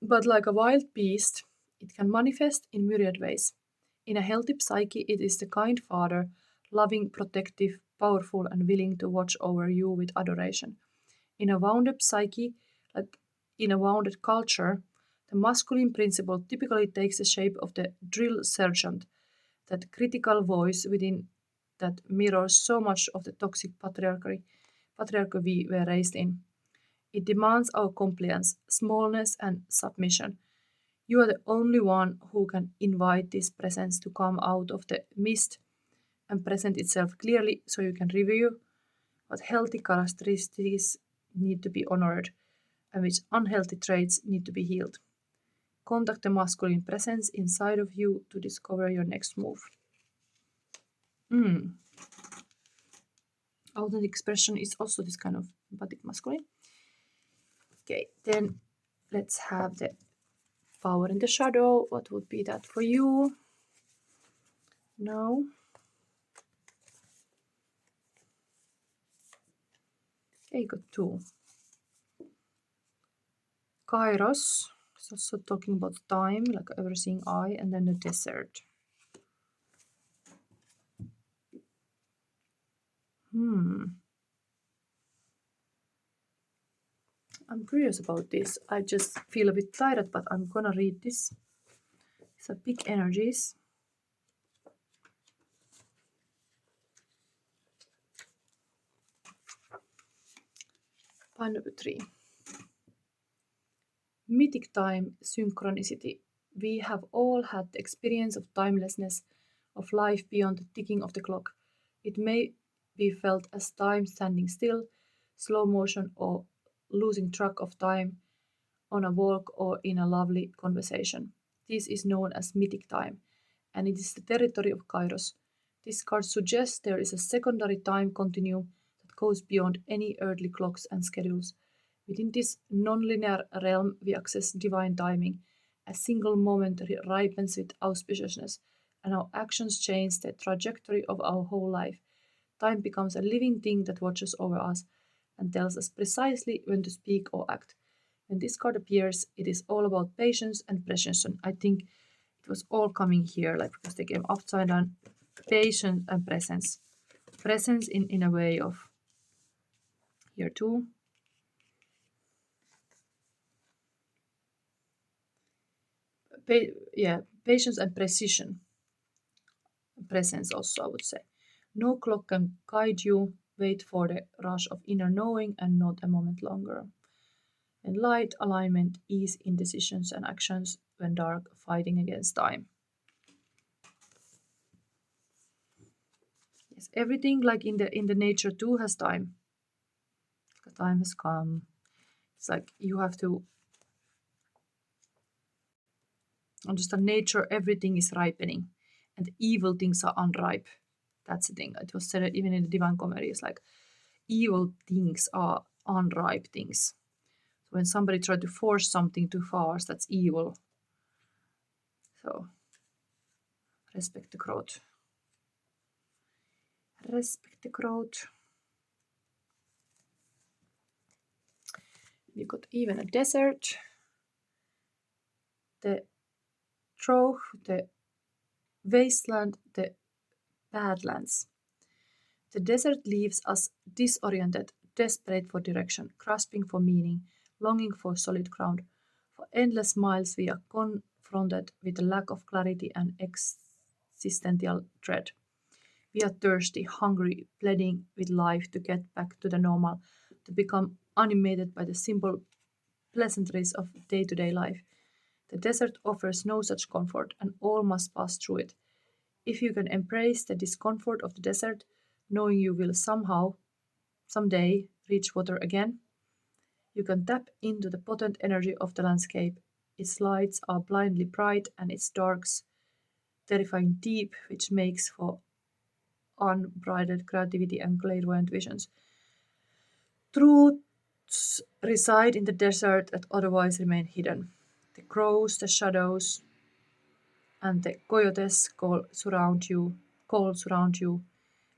But like a wild beast, it can manifest in myriad ways. In a healthy psyche, it is the kind father, loving, protective, powerful, and willing to watch over you with adoration. In a wounded psyche, like in a wounded culture, the masculine principle typically takes the shape of the drill sergeant, that critical voice within that mirrors so much of the toxic patriarchy we were raised in. It demands our compliance, smallness, and submission. You are the only one who can invite this presence to come out of the mist and present itself clearly so you can review what healthy characteristics need to be honored and which unhealthy traits need to be healed. Contact the masculine presence inside of you to discover your next move. Authentic expression is also this kind of empathic masculine. Okay, then let's have the power in the shadow. What would be that for you? No. Okay, got 2. Kairos. It's also talking about time, like everything I, and then the desert. I'm curious about this. I just feel a bit tired, but I'm gonna read this. It's a big energies. Point number 3. Mythic time, synchronicity. We have all had the experience of timelessness, of life beyond the ticking of the clock. It may be felt as time standing still, slow motion, or losing track of time on a walk or in a lovely conversation. This is known as mythic time, and it is the territory of Kairos. This card suggests there is a secondary time continuum that goes beyond any earthly clocks and schedules. Within this non-linear realm, we access divine timing. A single moment ripens with auspiciousness, and our actions change the trajectory of our whole life. Time becomes a living thing that watches over us and tells us precisely when to speak or act. When this card appears, it is all about patience and precision. I think it was all coming here, like because they came upside down. Patience and presence. Presence in a way of here too. Patience and precision. Presence also, I would say. No clock can guide you. Wait for the rush of inner knowing and not a moment longer. And light, alignment, ease in decisions and actions when dark, fighting against time. Yes, everything like in the nature too has time. The time has come. It's like you have to understand nature, everything is ripening, and evil things are unripe. That's the thing. It was said even in the Divine Comedy, it's like evil things are unripe things. So when somebody tried to force something too fast, that's evil. So respect the growth. Respect the growth. We got even a desert. The trough, the wasteland, the badlands. The desert leaves us disoriented, desperate for direction, grasping for meaning, longing for solid ground. For endless miles, we are confronted with a lack of clarity and existential dread. We are thirsty, hungry, pleading with life to get back to the normal, to become animated by the simple pleasantries of day to day life. The desert offers no such comfort, and all must pass through it. If you can embrace the discomfort of the desert, knowing you will someday, reach water again, you can tap into the potent energy of the landscape. Its lights are blindly bright and its darks terrifying deep, which makes for unbridled creativity and clairvoyant visions. Truths reside in the desert that otherwise remain hidden. The crows, the shadows, and the coyotes call surround you.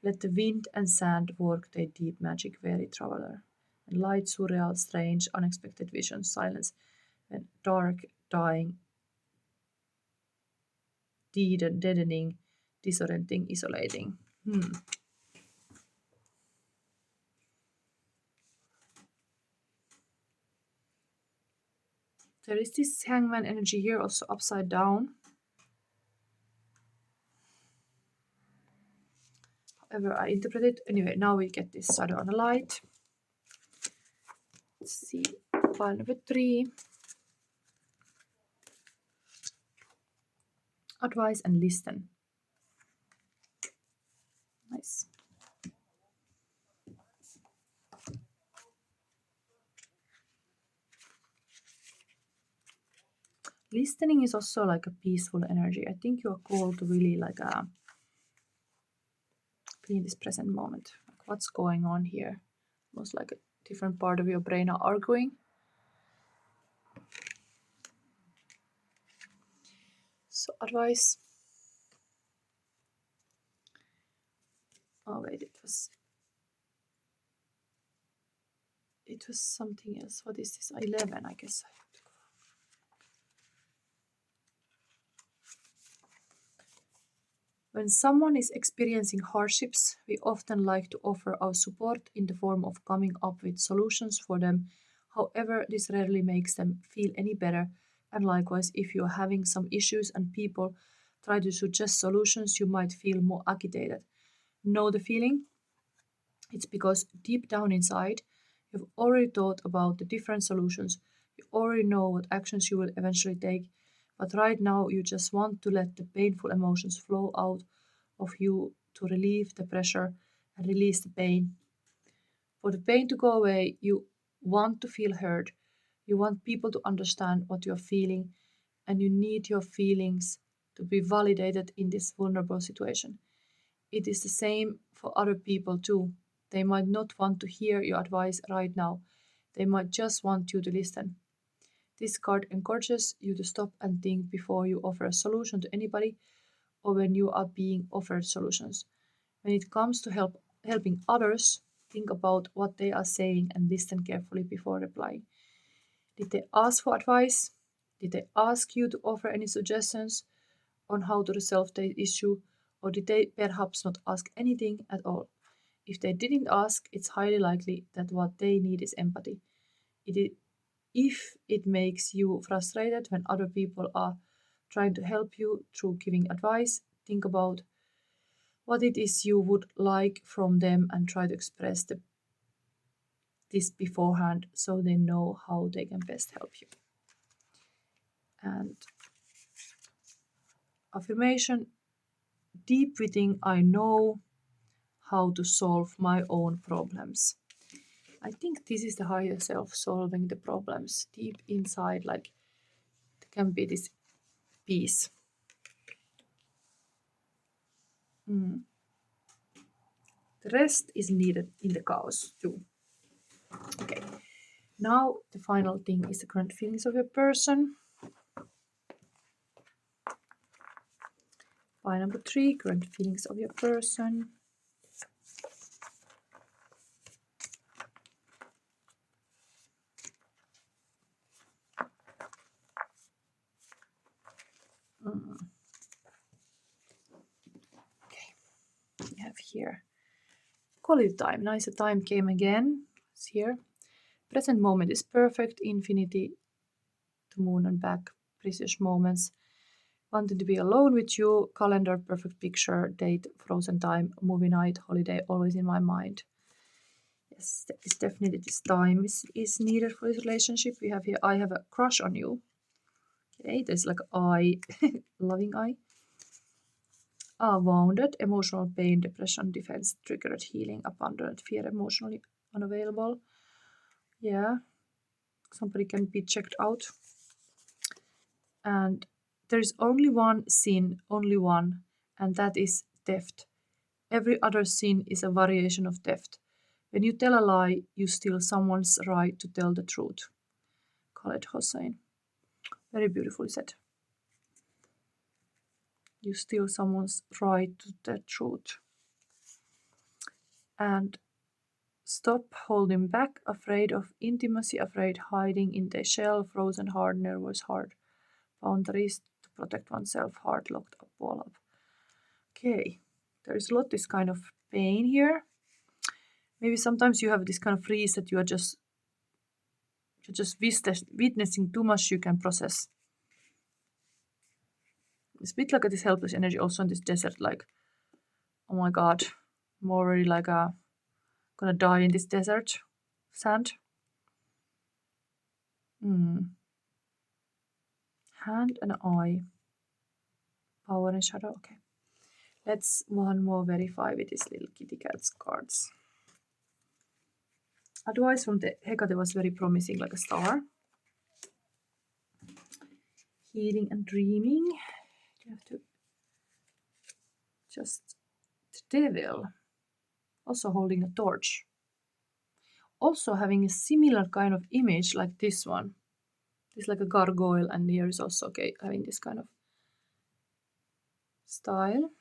Let the wind and sand work their deep magic, weary traveler. And light, surreal, strange, unexpected visions, silence, and dark, dying, deadening, disorienting, isolating. There is this hangman energy here, also upside down. However, I interpret it. Anyway, now we get this shadow and a light. Let's see, pile number 3. Advise and listen. Nice. Listening is also like a peaceful energy. I think you are called to really like be in this present moment. Like what's going on here? Almost like a different part of your brain are arguing. So advice. Oh wait, it was something else. What is this? 11, I guess. When someone is experiencing hardships, we often like to offer our support in the form of coming up with solutions for them. However, this rarely makes them feel any better. And likewise, if you're having some issues and people try to suggest solutions, you might feel more agitated. Know the feeling? It's because deep down inside, you've already thought about the different solutions. You already know what actions you will eventually take, but right now you just want to let the painful emotions flow out of you to relieve the pressure and release the pain. For the pain to go away, you want to feel heard. You want people to understand what you're feeling, and you need your feelings to be validated in this vulnerable situation. It is the same for other people too. They might not want to hear your advice right now. They might just want you to listen. This card encourages you to stop and think before you offer a solution to anybody or when you are being offered solutions. When it comes to helping others, think about what they are saying and listen carefully before replying. Did they ask for advice? Did they ask you to offer any suggestions on how to resolve the issue, or did they perhaps not ask anything at all? If they didn't ask, it's highly likely that what they need is empathy. If it makes you frustrated when other people are trying to help you through giving advice, think about what it is you would like from them and try to express this beforehand so they know how they can best help you. And affirmation, deep within, I know how to solve my own problems. I think this is the higher self solving the problems deep inside, like there can be this peace. The rest is needed in the chaos too. Okay, now the final thing is the current feelings of your person. Pile number 3, current feelings of your person. Okay, we have here quality time. Nice, the time came again. It's here. Present moment is perfect. Infinity to moon and back. Precious moments. Wanting to be alone with you. Calendar, perfect picture. Date, frozen time. Movie night, holiday, always in my mind. Yes, it's definitely this time is needed for this relationship. We have here, I have a crush on you. Okay, there's like eye, loving eye. Wounded, emotional pain, depression, defense, triggered, healing, abandoned, fear, emotionally unavailable. Yeah, somebody can be checked out. And there is only one sin, only one, and that is theft. Every other sin is a variation of theft. When you tell a lie, you steal someone's right to tell the truth. Khaled Hossein. Very beautifully said. You steal someone's right to the truth. And stop holding back, afraid of intimacy, afraid hiding in the shell, frozen hard, nervous hard. Boundaries to protect oneself, heart locked up, wall up. Okay, there's a lot this kind of pain here. Maybe sometimes you have this kind of freeze that you're just witnessing too much you can process. It's a bit like this helpless energy also in this desert, like, oh my god, I'm already like gonna die in this desert sand. Hand and eye. Power and shadow. Okay. Let's one more verify with these little kitty cats cards. Advice from the Hecate was very promising, like a star. Healing and dreaming. You have to just the devil. Also holding a torch. Also having a similar kind of image like this one. It's like a gargoyle, and here is also okay having this kind of style.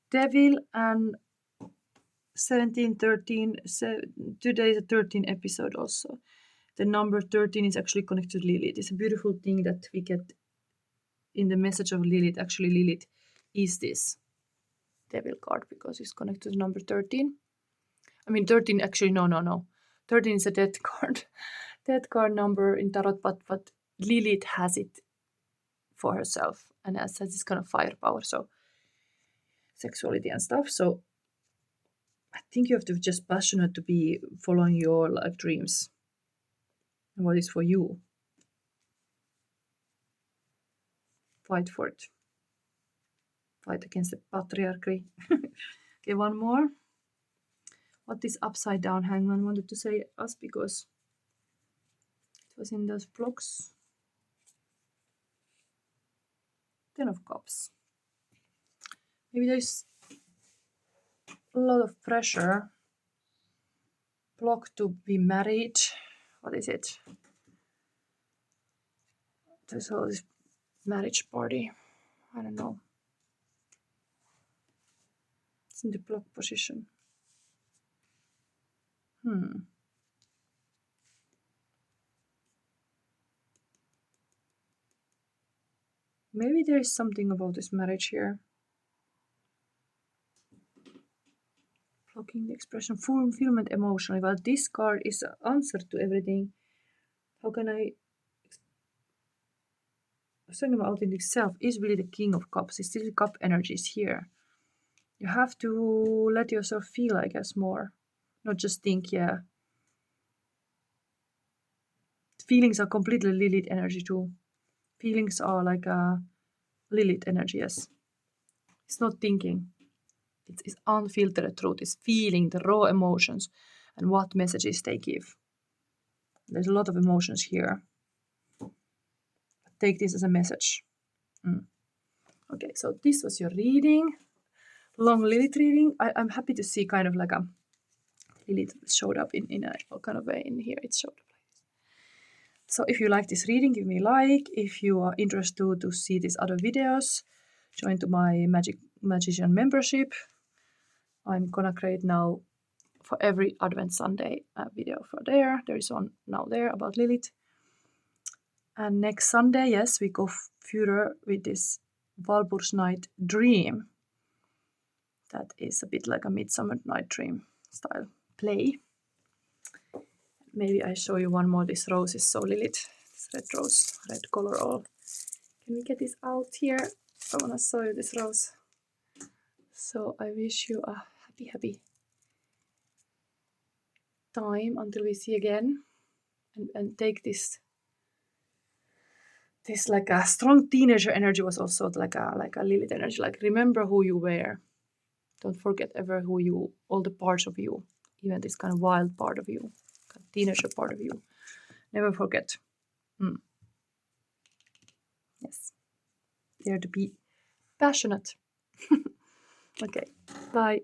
Devil and 17, 13, today is a 13 episode also. The number 13 is actually connected to Lilith. It's a beautiful thing that we get in the message of Lilith. Actually, Lilith is this devil card because it's connected to number 13. I mean, 13 actually, no. 13 is a death card. Death card number in Tarot, but Lilith has it for herself and has this kind of firepower, so sexuality and stuff. So I think you have to be just passionate to be following your life dreams and what is for you. Fight for it. Fight against the patriarchy. Okay, one more. What this upside down hangman wanted to say us because it was in those blocks. 10 of Cups. Maybe there's a lot of pressure. Block to be married. What is it? There's all this marriage party. I don't know. It's in the block position. Maybe there is something about this marriage here. Blocking the expression, fulfillment emotionally. Well, this card is an answer to everything. How can I... Saying about authentic self is really the King of Cups. It's still cup energies here. You have to let yourself feel, I guess, more. Not just think, yeah. Feelings are completely Lilith energy too. Feelings are like a Lilith energy, yes. It's not thinking. It's unfiltered truth. It's feeling the raw emotions and what messages they give. There's a lot of emotions here. Take this as a message. Okay, so this was your reading. Long Lilith reading. I'm happy to see kind of like a Lilith showed up in a kind of way in here. It showed up like this. So if you like this reading, give me a like. If you are interested to see these other videos, join to my Magician membership. I'm gonna create now for every Advent Sunday a video for there. There is one now there about Lilith. And next Sunday, yes, we go further with this Walpurgis Night Dream. That is a bit like a Midsummer Night Dream style play. Maybe I show you one more. This rose is so Lilith. This red rose, red color all. Can we get this out here? I want to show you this rose. So I wish you a happy time until we see again. And take this like a strong teenager energy was also like a Lilith energy. Like remember who you were. Don't forget ever who you, all the parts of you, even this kind of wild part of you, kind of teenager part of you. Never forget. Yes. Dare to be passionate. Okay. Bye.